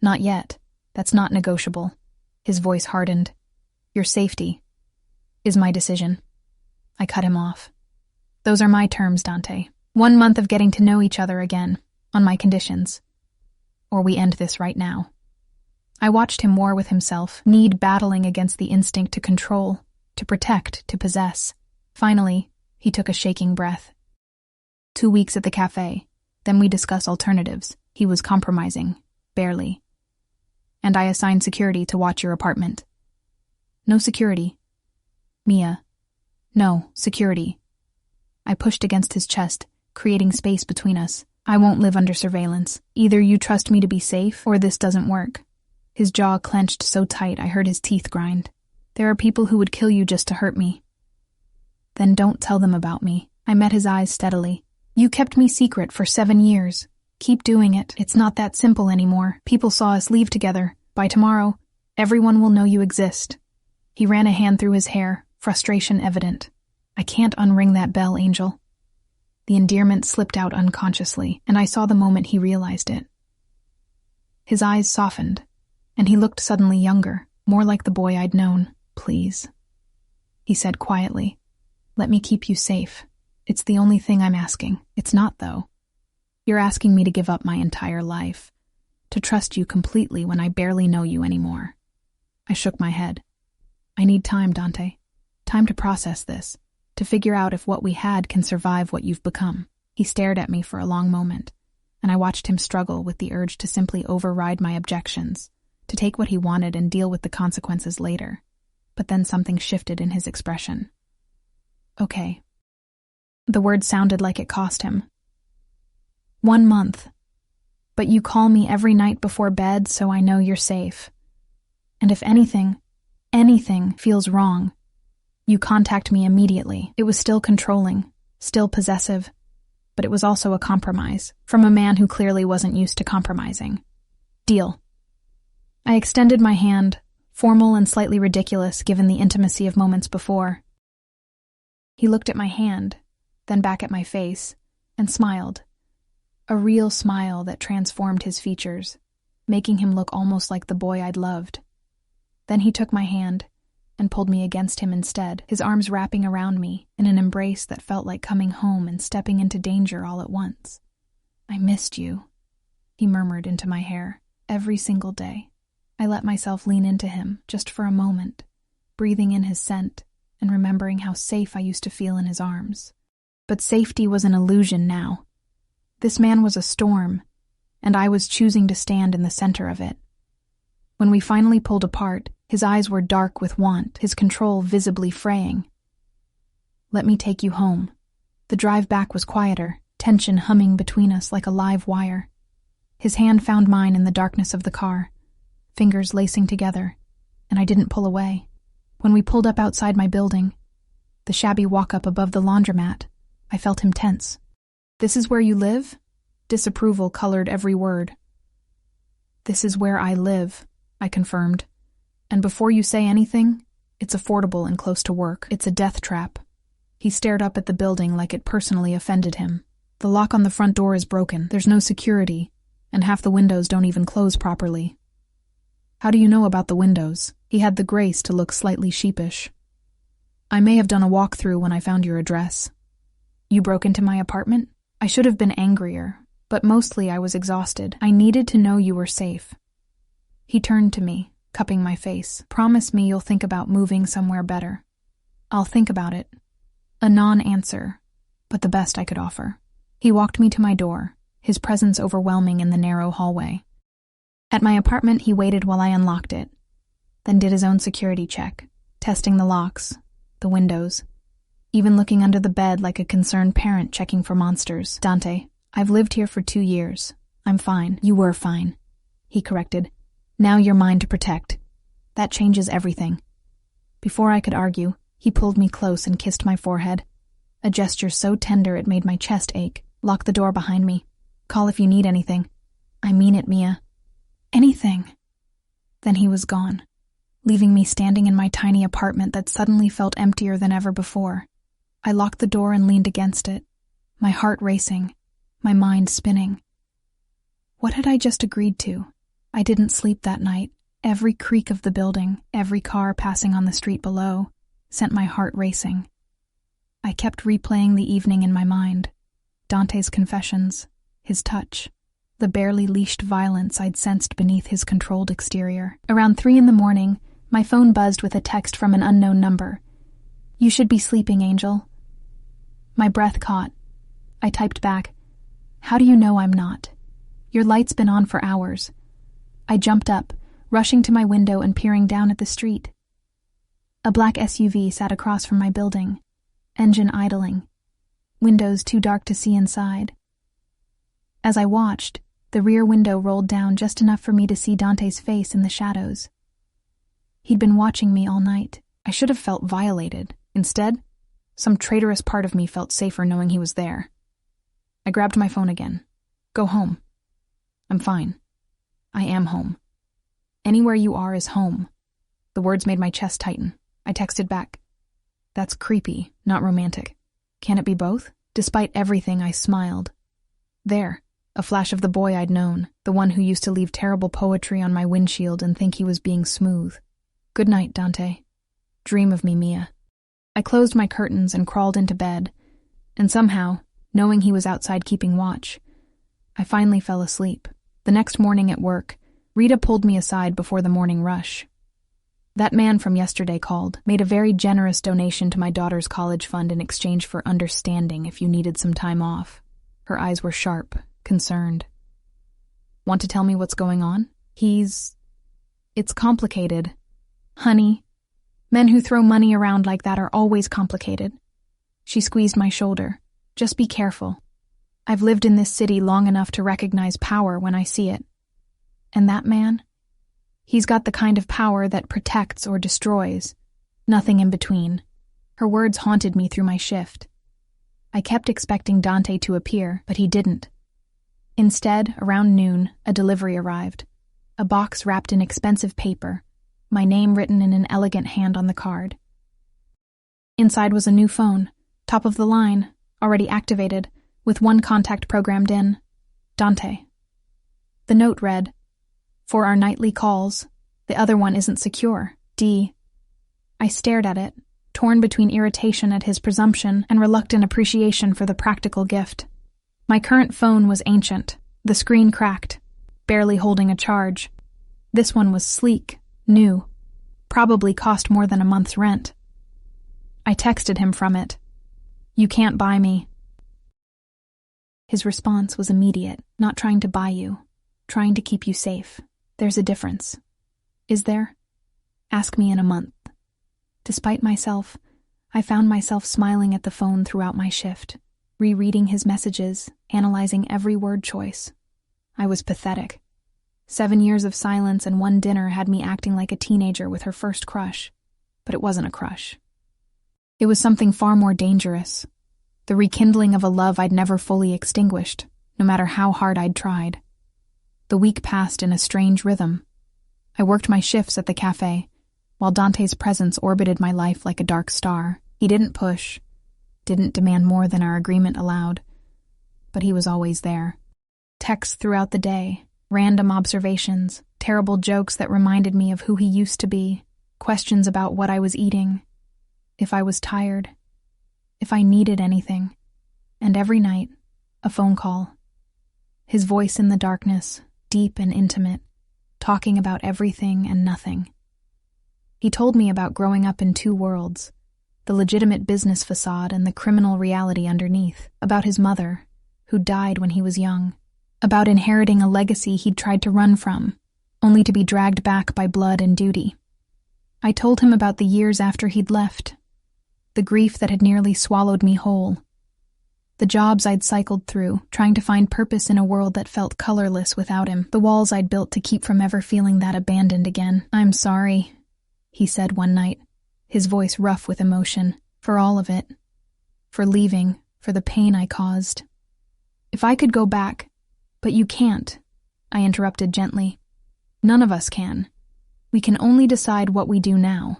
S1: Not yet. That's not negotiable. His voice hardened. Your safety is my decision. I cut him off. Those are my terms, Dante. 1 month of getting to know each other again, on my conditions. Or we end this right now. I watched him war with himself, need battling against the instinct to control, to protect, to possess. Finally, he took a shaking breath. 2 weeks at the cafe. Then we discuss alternatives. He was compromising. Barely. And I assigned security to watch your apartment. No security. Mia. No, security. I pushed against his chest, creating space between us. I won't live under surveillance. Either you trust me to be safe, or this doesn't work. His jaw clenched so tight I heard his teeth grind. There are people who would kill you just to hurt me. Then don't tell them about me. I met his eyes steadily. You kept me secret for 7 years. Keep doing it. It's not that simple anymore. People saw us leave together. By tomorrow, everyone will know you exist. He ran a hand through his hair, frustration evident. I can't unring that bell, Angel. The endearment slipped out unconsciously, and I saw the moment he realized it. His eyes softened, and he looked suddenly younger, more like the boy I'd known. Please, he said quietly. Let me keep you safe. It's the only thing I'm asking. It's not, though. You're asking me to give up my entire life, to trust you completely when I barely know you anymore. I shook my head. I need time, Dante. Time to process this, to figure out if what we had can survive what you've become. He stared at me for a long moment, and I watched him struggle with the urge to simply override my objections, to take what he wanted and deal with the consequences later. But then something shifted in his expression. Okay. The word sounded like it cost him. 1 month. But you call me every night before bed so I know you're safe. And if anything feels wrong, you contact me immediately. It was still controlling, still possessive, but it was also a compromise, from a man who clearly wasn't used to compromising. Deal. I extended my hand, formal and slightly ridiculous given the intimacy of moments before. He looked at my hand, then back at my face, and smiled. A real smile that transformed his features, making him look almost like the boy I'd loved. Then he took my hand and pulled me against him instead, his arms wrapping around me in an embrace that felt like coming home and stepping into danger all at once. I missed you, he murmured into my hair, every single day. I let myself lean into him just for a moment, breathing in his scent and remembering how safe I used to feel in his arms. But safety was an illusion now. This man was a storm, and I was choosing to stand in the center of it. When we finally pulled apart, his eyes were dark with want, his control visibly fraying. Let me take you home. The drive back was quieter, tension humming between us like a live wire. His hand found mine in the darkness of the car, fingers lacing together, and I didn't pull away. When we pulled up outside my building, the shabby walk-up above the laundromat, I felt him tense. This is where you live? Disapproval colored every word. "This is where I live," I confirmed. "And before you say anything, it's affordable and close to work. It's a death trap." He stared up at the building like it personally offended him. "The lock on the front door is broken. There's no security, and half the windows don't even close properly." "How do you know about the windows?" He had the grace to look slightly sheepish. "I may have done a walkthrough when I found your address." "You broke into my apartment?" I should have been angrier, but mostly I was exhausted. I needed to know you were safe. He turned to me, cupping my face. "Promise me you'll think about moving somewhere better." "I'll think about it." A non-answer, but the best I could offer. He walked me to my door, his presence overwhelming in the narrow hallway. At my apartment, he waited while I unlocked it, then did his own security check, testing the locks, the windows, even looking under the bed like a concerned parent checking for monsters. "Dante, I've lived here for 2 years. I'm fine." "You were fine," he corrected. "Now you're mine to protect. That changes everything." Before I could argue, he pulled me close and kissed my forehead, a gesture so tender it made my chest ache. "Lock the door behind me. Call if you need anything." "I mean it, Mia." "Anything." Then he was gone, leaving me standing in my tiny apartment that suddenly felt emptier than ever before. I locked the door and leaned against it, my heart racing, my mind spinning. What had I just agreed to? I didn't sleep that night. Every creak of the building, every car passing on the street below, sent my heart racing. I kept replaying the evening in my mind. Dante's confessions, his touch, the barely leashed violence I'd sensed beneath his controlled exterior. Around 3 a.m, my phone buzzed with a text from an unknown number. "You should be sleeping, Angel." My breath caught. I typed back, "How do you know I'm not? Your light's been on for hours." I jumped up, rushing to my window and peering down at the street. A black SUV sat across from my building, engine idling, windows too dark to see inside. As I watched, the rear window rolled down just enough for me to see Dante's face in the shadows. He'd been watching me all night. I should have felt violated. Instead, some traitorous part of me felt safer knowing he was there. I grabbed my phone again. "Go home." "I'm fine. I am home. Anywhere you are is home." The words made my chest tighten. I texted back, "That's creepy, not romantic. Can it be both?" Despite everything, I smiled. There, a flash of the boy I'd known, the one who used to leave terrible poetry on my windshield and think he was being smooth. "Good night, Dante. Dream of me, Mia." I closed my curtains and crawled into bed, and somehow, knowing he was outside keeping watch, I finally fell asleep. The next morning at work, Rita pulled me aside before the morning rush. "That man from yesterday called, made a very generous donation to my daughter's college fund in exchange for understanding if you needed some time off." Her eyes were sharp, concerned. "Want to tell me what's going on?" It's complicated. Honey, men who throw money around like that are always complicated." She squeezed my shoulder. "Just be careful. I've lived in this city long enough to recognize power when I see it. And that man? He's got the kind of power that protects or destroys. Nothing in between." Her words haunted me through my shift. I kept expecting Dante to appear, but he didn't. Instead, around noon, a delivery arrived. A box wrapped in expensive paper, my name written in an elegant hand on the card. Inside was a new phone, top of the line, already activated, with one contact programmed in. Dante. The note read, "For our nightly calls, the other one isn't secure. D." I stared at it, torn between irritation at his presumption and reluctant appreciation for the practical gift. My current phone was ancient, the screen cracked, barely holding a charge. This one was sleek, new, probably cost more than a month's rent. I texted him from it. "You can't buy me." His response was immediate, "Not trying to buy you, trying to keep you safe. There's a difference." "Is there?" "Ask me in a month." Despite myself, I found myself smiling at the phone throughout my shift, rereading his messages, analyzing every word choice. I was pathetic. 7 years of silence and one dinner had me acting like a teenager with her first crush. But it wasn't a crush. It was something far more dangerous. The rekindling of a love I'd never fully extinguished, no matter how hard I'd tried. The week passed in a strange rhythm. I worked my shifts at the cafe, while Dante's presence orbited my life like a dark star. He didn't push, didn't demand more than our agreement allowed, but he was always there. Texts throughout the day, random observations, terrible jokes that reminded me of who he used to be, questions about what I was eating, if I was tired, if I needed anything, and every night, a phone call. His voice in the darkness, deep and intimate, talking about everything and nothing. He told me about growing up in two worlds, the legitimate business facade and the criminal reality underneath, about his mother, who died when he was young, about inheriting a legacy he'd tried to run from, only to be dragged back by blood and duty. I told him about the years after he'd left, the grief that had nearly swallowed me whole, the jobs I'd cycled through, trying to find purpose in a world that felt colorless without him, the walls I'd built to keep from ever feeling that abandoned again. "I'm sorry," he said one night, his voice rough with emotion, "for all of it, for leaving, for the pain I caused. If I could go back, but you can't," I interrupted gently. "None of us can. We can only decide what we do now."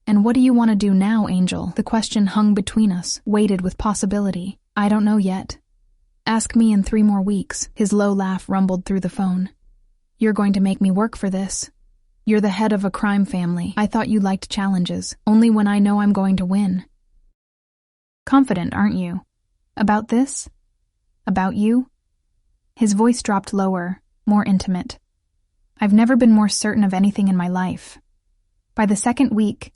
S1: "And what do you want to do now, Angel?" The question hung between us, weighted with possibility. "I don't know yet. Ask me in 3 more weeks." His low laugh rumbled through the phone. "You're going to make me work for this. You're the head of a crime family. I thought you liked challenges, only when I know I'm going to win." "Confident, aren't you? About this? About you?" His voice dropped lower, more intimate. "I've never been more certain of anything in my life." By the second week,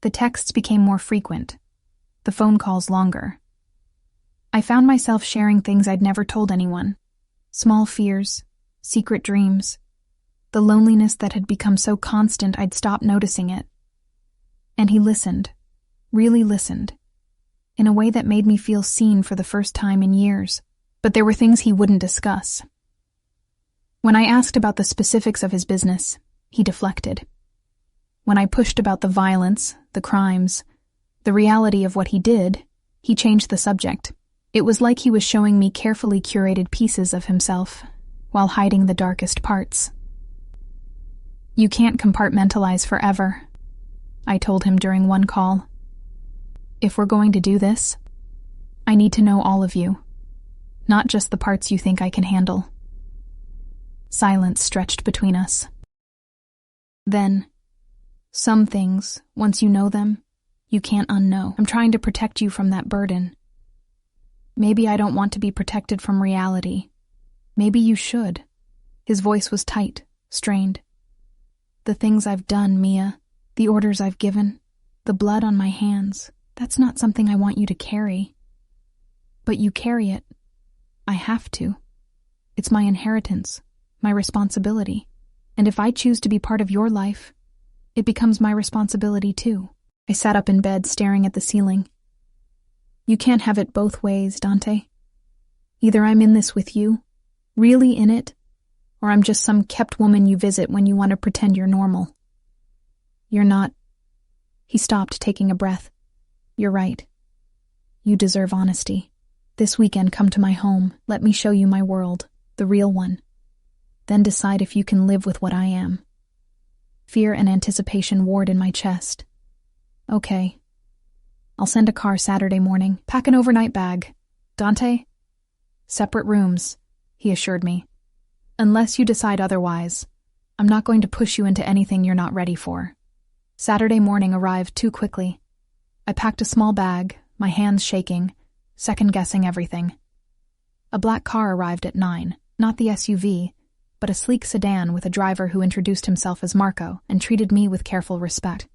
S1: the texts became more frequent, the phone calls longer. I found myself sharing things I'd never told anyone. Small fears, secret dreams, the loneliness that had become so constant I'd stopped noticing it. And he listened, really listened, in a way that made me feel seen for the first time in years. But there were things he wouldn't discuss. When I asked about the specifics of his business, he deflected. When I pushed about the violence, the crimes, the reality of what he did, he changed the subject. It was like he was showing me carefully curated pieces of himself, while hiding the darkest parts. "You can't compartmentalize forever," I told him during one call. "If we're going to do this, I need to know all of you, not just the parts you think I can handle." Silence stretched between us. Then, "Some things, once you know them, you can't unknow. I'm trying to protect you from that burden. Maybe I don't want to be protected from reality. Maybe you should." His voice was tight, strained. "The things I've done, Mia, the orders I've given, the blood on my hands, that's not something I want you to carry. But you carry it. I have to. It's my inheritance, my responsibility. And if I choose to be part of your life, it becomes my responsibility too." I sat up in bed, staring at the ceiling. "You can't have it both ways, Dante. Either I'm in this with you, really in it, or I'm just some kept woman you visit when you want to pretend you're normal. You're not." He stopped, taking a breath. "You're right. You deserve honesty. This weekend, come to my home. Let me show you my world, the real one. Then decide if you can live with what I am." Fear and anticipation warred in my chest. "Okay. I'll send a car Saturday morning. Pack an overnight bag. Dante?" "Separate rooms," he assured me. "Unless you decide otherwise, I'm not going to push you into anything you're not ready for." Saturday morning arrived too quickly. I packed a small bag, my hands shaking, second-guessing everything. A black car arrived at 9, not the SUV, but a sleek sedan with a driver who introduced himself as Marco and treated me with careful respect.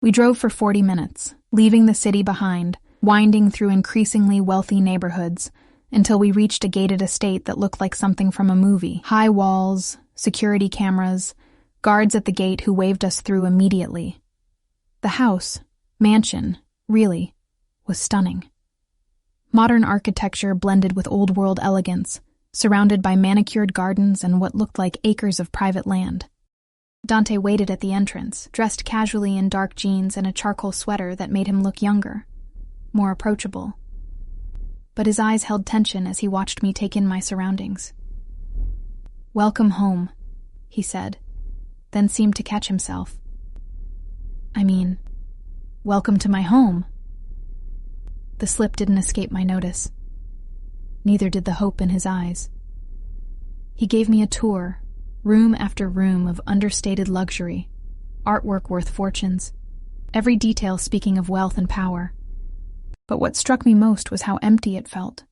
S1: We drove for 40 minutes, leaving the city behind, winding through increasingly wealthy neighborhoods, until we reached a gated estate that looked like something from a movie. High walls, security cameras, guards at the gate who waved us through immediately. The house, mansion, really, was stunning. Modern architecture blended with old-world elegance, surrounded by manicured gardens and what looked like acres of private land. Dante waited at the entrance, dressed casually in dark jeans and a charcoal sweater that made him look younger, more approachable. But but his eyes held tension as he watched me take in my surroundings. "Welcome home," he said, then seemed to catch himself. "I mean, welcome to my home." The slip didn't escape my notice. Neither did the hope in his eyes. He gave me a tour, room after room of understated luxury, artwork worth fortunes, every detail speaking of wealth and power. But what struck me most was how empty it felt.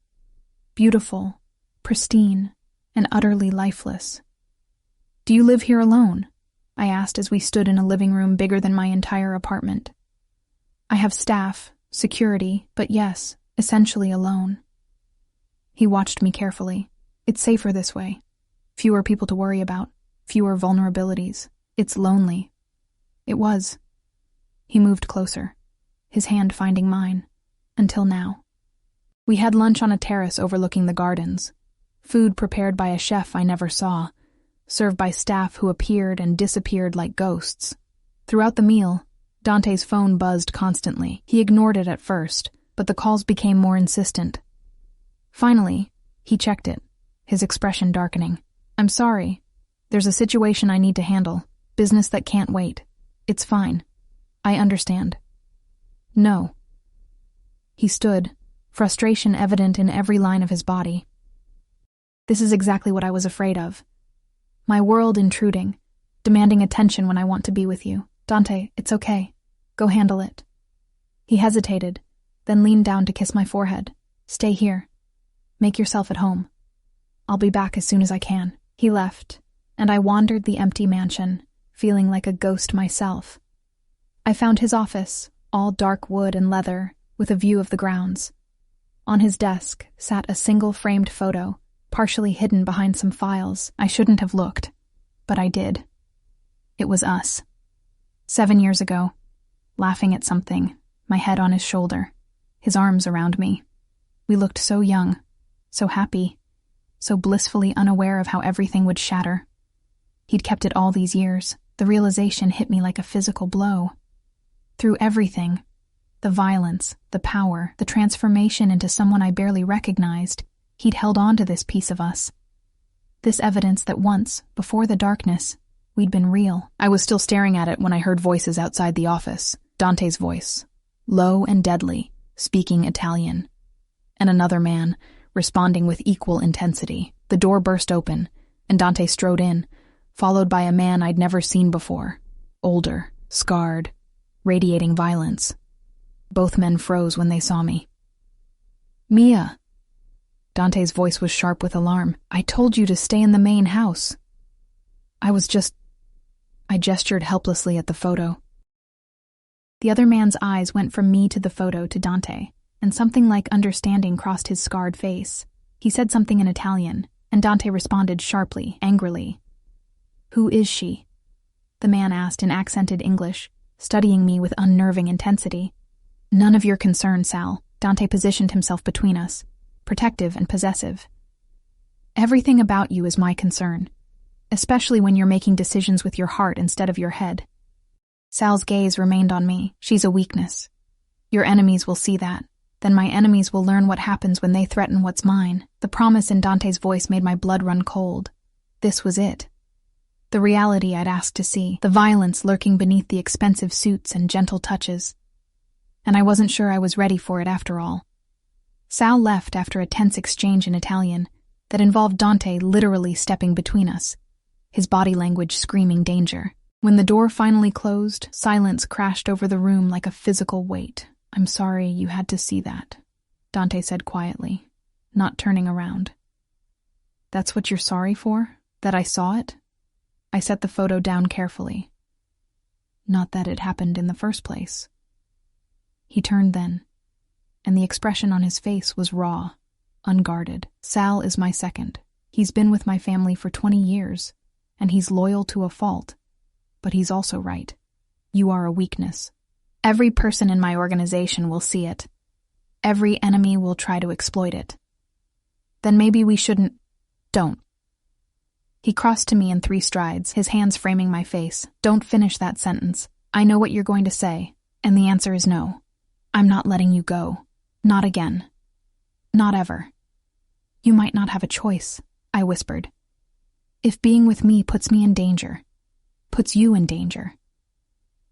S1: Beautiful, pristine, and utterly lifeless. "Do you live here alone?" I asked as we stood in a living room bigger than my entire apartment. "I have staff, security, but yes, essentially alone." He watched me carefully. "It's safer this way. Fewer people to worry about, fewer vulnerabilities. It's lonely." It was. He moved closer, his hand finding mine, until now. We had lunch on a terrace overlooking the gardens, food prepared by a chef I never saw, served by staff who appeared and disappeared like ghosts. Throughout the meal, Dante's phone buzzed constantly. He ignored it at first, but the calls became more insistent. Finally, he checked it, his expression darkening. "I'm sorry. There's a situation I need to handle. Business that can't wait. It's fine. I understand." "No." He stood, frustration evident in every line of his body. "This is exactly what I was afraid of. My world intruding, demanding attention when I want to be with you. Dante, it's okay. Go handle it." He hesitated, then leaned down to kiss my forehead. "Stay here. Make yourself at home. I'll be back as soon as I can." He left, and I wandered the empty mansion, feeling like a ghost myself. I found his office, all dark wood and leather, with a view of the grounds. On his desk sat a single framed photo, partially hidden behind some files. I shouldn't have looked, but I did. It was us. 7 years ago, laughing at something, my head on his shoulder, his arms around me. We looked so young, so happy, so blissfully unaware of how everything would shatter. He'd kept it all these years. The realization hit me like a physical blow. Through everything, the violence, the power, the transformation into someone I barely recognized, he'd held on to this piece of us. This evidence that once, before the darkness, we'd been real. I was still staring at it when I heard voices outside the office. Dante's voice, low and deadly, speaking Italian. And another man, responding with equal intensity. The door burst open, and Dante strode in, followed by a man I'd never seen before. Older, scarred, radiating violence. Both men froze when they saw me. "Mia!" Dante's voice was sharp with alarm. "I told you to stay in the main house." I gestured helplessly at the photo. The other man's eyes went from me to the photo to Dante, and something like understanding crossed his scarred face. He said something in Italian, and Dante responded sharply, angrily. "Who is she?" the man asked in accented English, studying me with unnerving intensity. "None of your concern, Sal." Dante positioned himself between us, protective and possessive. "Everything about you is my concern, especially when you're making decisions with your heart instead of your head." Sal's gaze remained on me. "She's a weakness. Your enemies will see that. Then my enemies will learn what happens when they threaten what's mine." The promise in Dante's voice made my blood run cold. This was it. The reality I'd asked to see, the violence lurking beneath the expensive suits and gentle touches. And I wasn't sure I was ready for it after all. Sal left after a tense exchange in Italian that involved Dante literally stepping between us, his body language screaming danger. When the door finally closed, silence crashed over the room like a physical weight. "I'm sorry you had to see that," Dante said quietly, not turning around. "That's what you're sorry for? That I saw it?" I set the photo down carefully. "Not that it happened in the first place." He turned then, and the expression on his face was raw, unguarded. "Sal is my second. He's been with my family for 20 years, and he's loyal to a fault. But he's also right. You are a weakness. Every person in my organization will see it. Every enemy will try to exploit it. Then maybe we shouldn't... Don't." He crossed to me in 3 strides, his hands framing my face. "Don't finish that sentence. I know what you're going to say, and the answer is no. I'm not letting you go. Not again." Not ever. You might not have a choice, I whispered. If being with me puts me in danger, puts you in danger,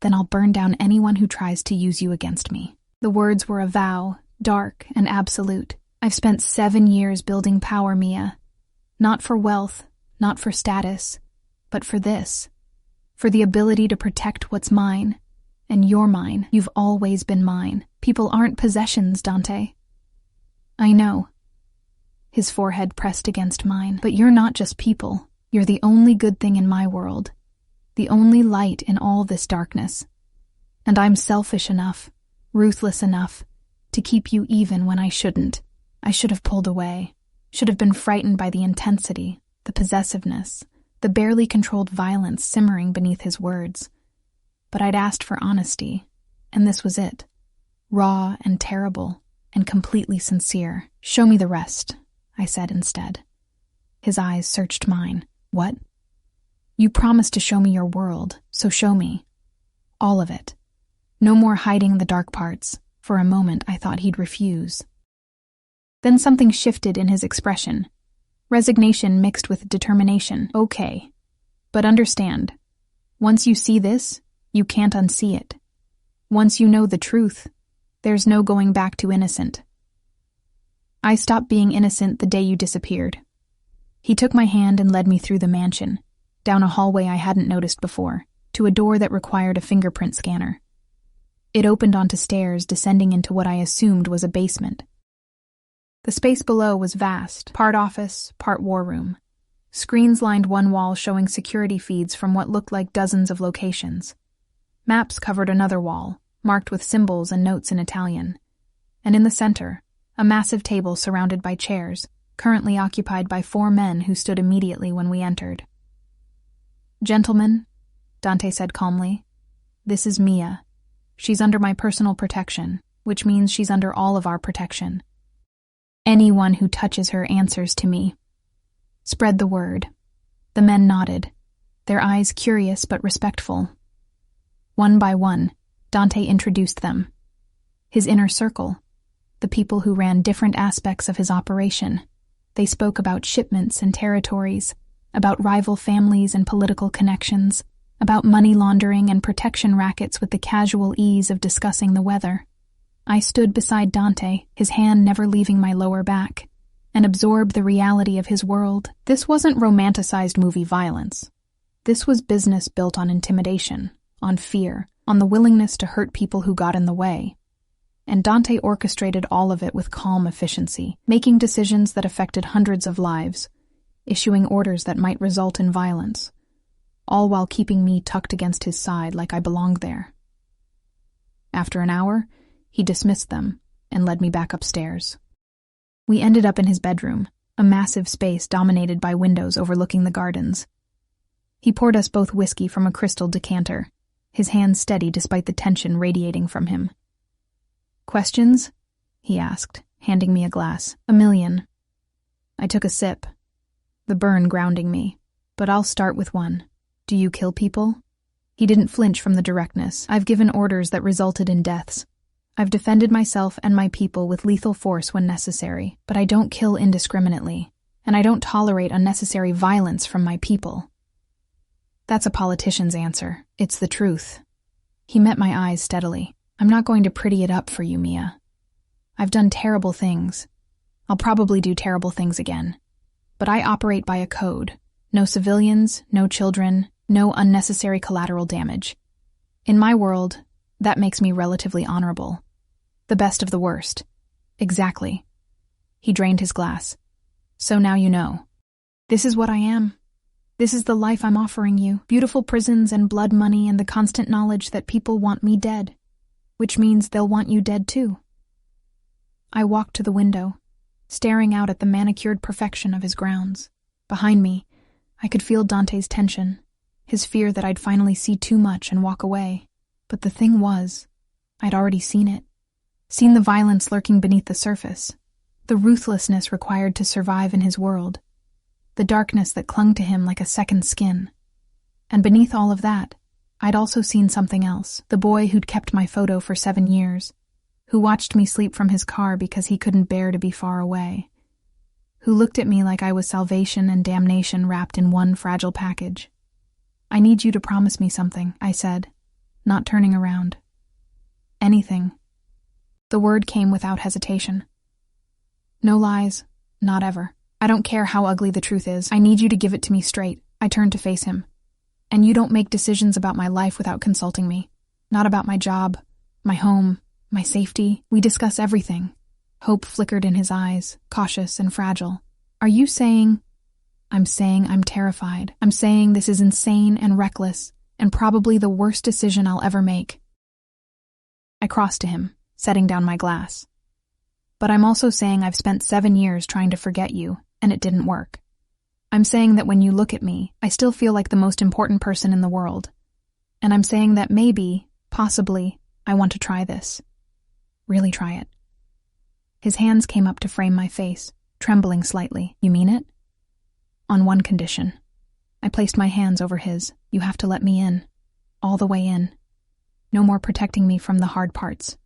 S1: then I'll burn down anyone who tries to use you against me. The words were a vow, dark and absolute. I've spent 7 years building power, Mia. Not for wealth, not for status, but for this. For the ability to protect what's mine. And you're mine. You've always been mine. People aren't possessions, Dante. I know. His forehead pressed against mine. But you're not just people. You're the only good thing in my world. The only light in all this darkness. And I'm selfish enough, ruthless enough, to keep you even when I shouldn't. I should have pulled away. Should have been frightened by the intensity, the possessiveness, the barely controlled violence simmering beneath his words. But I'd asked for honesty, and this was it. Raw and terrible, and completely sincere. Show me the rest, I said instead. His eyes searched mine. What? You promised to show me your world, so show me. All of it. No more hiding the dark parts. For a moment, I thought he'd refuse. Then something shifted in his expression. Resignation mixed with determination. Okay. But understand, once you see this, you can't unsee it. Once you know the truth, there's no going back to innocent. I stopped being innocent the day you disappeared. He took my hand and led me through the mansion, down a hallway I hadn't noticed before, to a door that required a fingerprint scanner. It opened onto stairs descending into what I assumed was a basement. The space below was vast, part office, part war room. Screens lined one wall showing security feeds from what looked like dozens of locations. Maps covered another wall, marked with symbols and notes in Italian. And in the center, a massive table surrounded by chairs, currently occupied by 4 men who stood immediately when we entered. Gentlemen, Dante said calmly, this is Mia. She's under my personal protection, which means she's under all of our protection. Anyone who touches her answers to me. Spread the word. The men nodded, their eyes curious but respectful. One by one, Dante introduced them. His inner circle, the people who ran different aspects of his operation. They spoke about shipments and territories, about rival families and political connections, about money laundering and protection rackets with the casual ease of discussing the weather. I stood beside Dante, his hand never leaving my lower back, and absorbed the reality of his world. This wasn't romanticized movie violence. This was business built on intimidation, on fear, on the willingness to hurt people who got in the way. And Dante orchestrated all of it with calm efficiency, making decisions that affected hundreds of lives, issuing orders that might result in violence, all while keeping me tucked against his side like I belonged there. After an hour, he dismissed them and led me back upstairs. We ended up in his bedroom, a massive space dominated by windows overlooking the gardens. He poured us both whiskey from a crystal decanter, his hand steady despite the tension radiating from him. Questions? He asked, handing me a glass. 1,000,000. I took a sip, the burn grounding me. But I'll start with one. Do you kill people? He didn't flinch from the directness. I've given orders that resulted in deaths. I've defended myself and my people with lethal force when necessary, but I don't kill indiscriminately, and I don't tolerate unnecessary violence from my people. That's a politician's answer. It's the truth. He met my eyes steadily. I'm not going to pretty it up for you, Mia. I've done terrible things. I'll probably do terrible things again. But I operate by a code. No civilians, no children, no unnecessary collateral damage. In my world, that makes me relatively honorable. The best of the worst. Exactly. He drained his glass. So now you know. This is what I am. This is the life I'm offering you. Beautiful prisons and blood money and the constant knowledge that people want me dead. Which means they'll want you dead too. I walked to the window, staring out at the manicured perfection of his grounds. Behind me, I could feel Dante's tension, his fear that I'd finally see too much and walk away. But the thing was, I'd already seen it. Seen the violence lurking beneath the surface, the ruthlessness required to survive in his world, the darkness that clung to him like a second skin. And beneath all of that, I'd also seen something else, the boy who'd kept my photo for 7 years, who watched me sleep from his car because he couldn't bear to be far away, who looked at me like I was salvation and damnation wrapped in one fragile package. "I need you to promise me something," I said, not turning around. "Anything." The word came without hesitation. "No lies, not ever. I don't care how ugly the truth is. I need you to give it to me straight." I turned to face him. "And you don't make decisions about my life without consulting me. Not about my job, my home, my safety. We discuss everything." Hope flickered in his eyes, cautious and fragile. "Are you saying—" "I'm saying I'm terrified. I'm saying this is insane and reckless, and probably the worst decision I'll ever make." I crossed to him, setting down my glass. "But I'm also saying I've spent 7 years trying to forget you, and it didn't work. I'm saying that when you look at me, I still feel like the most important person in the world. And I'm saying that maybe, possibly, I want to try this. Really try it." His hands came up to frame my face, trembling slightly. "You mean it?" "On one condition." I placed my hands over his. "You have to let me in. All the way in. No more protecting me from the hard parts.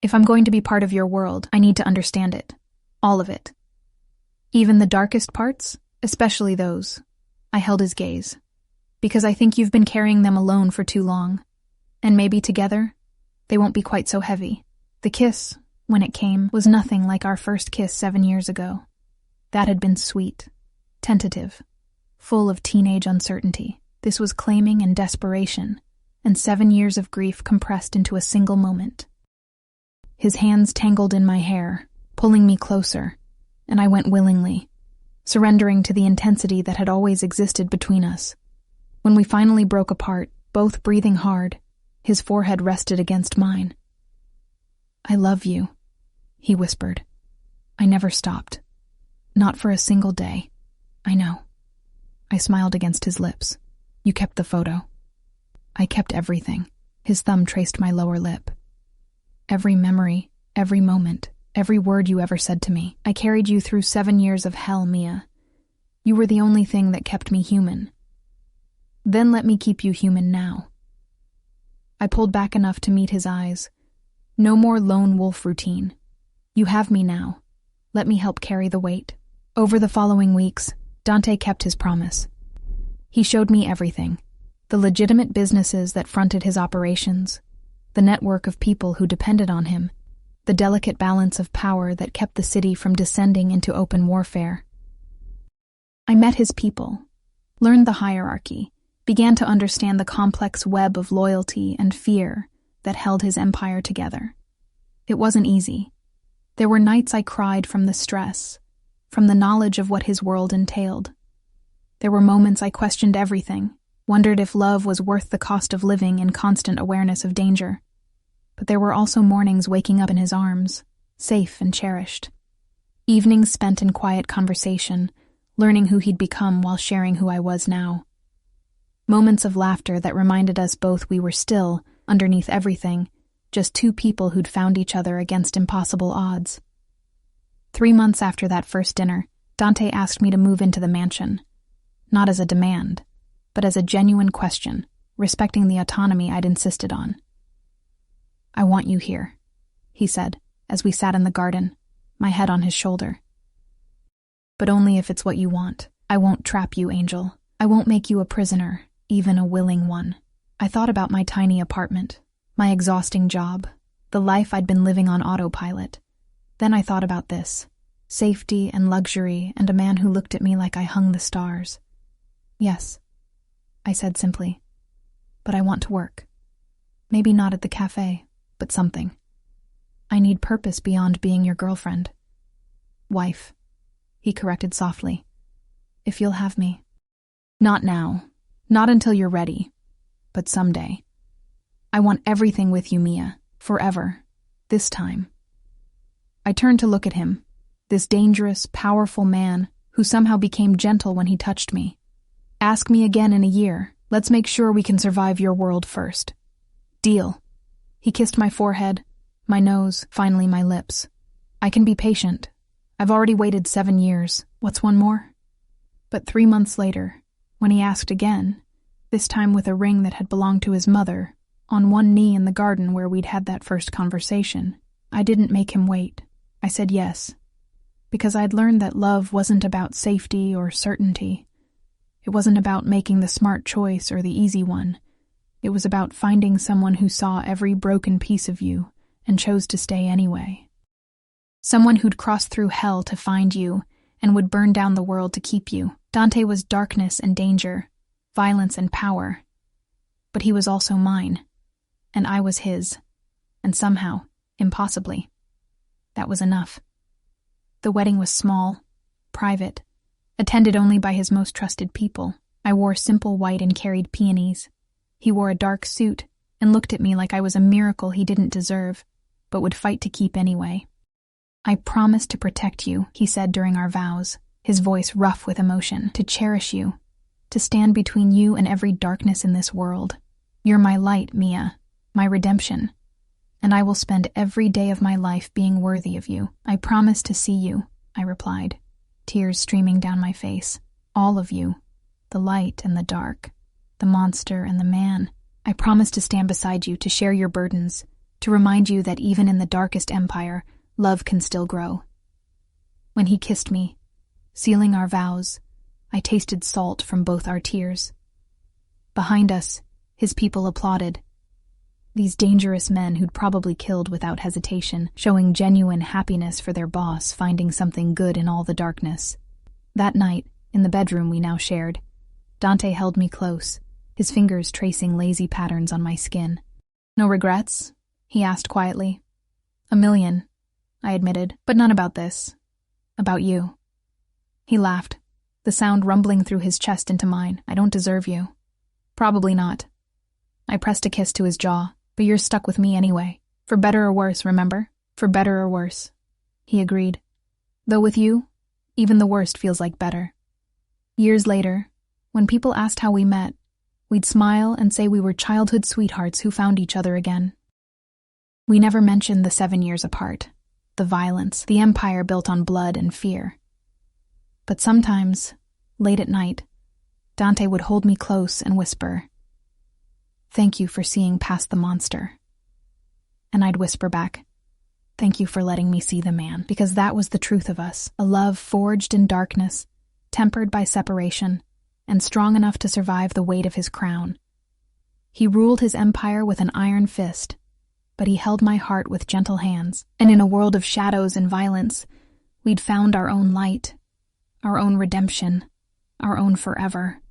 S1: If I'm going to be part of your world, I need to understand it. All of it. Even the darkest parts, especially those." I held his gaze. "Because I think you've been carrying them alone for too long. And maybe together, they won't be quite so heavy. The kiss, when it came, was nothing like our first kiss 7 years ago. That had been sweet, tentative, full of teenage uncertainty. This was claiming and desperation, and 7 years of grief compressed into a single moment." His hands tangled in my hair, pulling me closer, and I went willingly, surrendering to the intensity that had always existed between us. When we finally broke apart, both breathing hard, his forehead rested against mine. "I love you," he whispered. "I never stopped. Not for a single day. I know." I smiled against his lips. "You kept the photo." "I kept everything." His thumb traced my lower lip. "Every memory, every moment, every word you ever said to me. I carried you through 7 years of hell, Mia. You were the only thing that kept me human. Then let me keep you human now." I pulled back enough to meet his eyes. "No more lone wolf routine. You have me now. Let me help carry the weight." Over the following weeks, Dante kept his promise. He showed me everything. The legitimate businesses that fronted his operations, the network of people who depended on him, the delicate balance of power that kept the city from descending into open warfare. I met his people, learned the hierarchy, began to understand the complex web of loyalty and fear that held his empire together. It wasn't easy. There were nights I cried from the stress, from the knowledge of what his world entailed. There were moments I questioned everything, wondered if love was worth the cost of living in constant awareness of danger. But there were also mornings waking up in his arms, safe and cherished. Evenings spent in quiet conversation, learning who he'd become while sharing who I was now. Moments of laughter that reminded us both we were still, underneath everything, just two people who'd found each other against impossible odds. 3 months after that first dinner, Dante asked me to move into the mansion. Not as a demand, but as a genuine question, respecting the autonomy I'd insisted on. "I want you here," he said, as we sat in the garden, my head on his shoulder. "But only if it's what you want. I won't trap you, Angel. I won't make you a prisoner, even a willing one." I thought about my tiny apartment, my exhausting job, the life I'd been living on autopilot. Then I thought about this, safety and luxury and a man who looked at me like I hung the stars. "Yes," I said simply, "but I want to work. Maybe not at the cafe, but something. I need purpose beyond being your girlfriend." "Wife," he corrected softly. "If you'll have me." "Not now. Not until you're ready. But someday. I want everything with you, Mia. Forever. This time." I turned to look at him, this dangerous, powerful man who somehow became gentle when he touched me. "Ask me again in a year. Let's make sure we can survive your world first." "Deal." He kissed my forehead, my nose, finally my lips. "I can be patient. I've already waited 7 years. What's one more?" But 3 months later, when he asked again, this time with a ring that had belonged to his mother, on one knee in the garden where we'd had that first conversation. I didn't make him wait. I said yes, because I'd learned that love wasn't about safety or certainty. It wasn't about making the smart choice or the easy one. It was about finding someone who saw every broken piece of you and chose to stay anyway. Someone who'd cross through hell to find you and would burn down the world to keep you. Dante was darkness and danger, violence and power. But he was also mine, and I was his. And somehow, impossibly, that was enough. The wedding was small, private, attended only by his most trusted people. I wore simple white and carried peonies. He wore a dark suit and looked at me like I was a miracle he didn't deserve, but would fight to keep anyway. I promise to protect you, he said during our vows, his voice rough with emotion, to cherish you, to stand between you and every darkness in this world. You're my light, Mia, my redemption, and I will spend every day of my life being worthy of you. I promise to see you, I replied, tears streaming down my face. All of you, the light and the dark, the monster and the man. I promise to stand beside you, to share your burdens, to remind you that even in the darkest empire, love can still grow. When he kissed me, sealing our vows, I tasted salt from both our tears. Behind us, his people applauded. These dangerous men who'd probably killed without hesitation, showing genuine happiness for their boss, finding something good in all the darkness. That night, in the bedroom we now shared, Dante held me close, his fingers tracing lazy patterns on my skin. No regrets? He asked quietly. 1,000,000, I admitted, but none about this. About you. He laughed, the sound rumbling through his chest into mine. I don't deserve you. Probably not. I pressed a kiss to his jaw. But you're stuck with me anyway. For better or worse, remember? For better or worse. He agreed. Though with you, even the worst feels like better. Years later, when people asked how we met, we'd smile and say we were childhood sweethearts who found each other again. We never mentioned the 7 years apart, the violence, the empire built on blood and fear. But sometimes, late at night, Dante would hold me close and whisper, "Thank you for seeing past the monster." And I'd whisper back, "Thank you for letting me see the man," because that was the truth of us, a love forged in darkness, tempered by separation, and strong enough to survive the weight of his crown. He ruled his empire with an iron fist, but he held my heart with gentle hands, and in a world of shadows and violence, we'd found our own light, our own redemption, our own forever.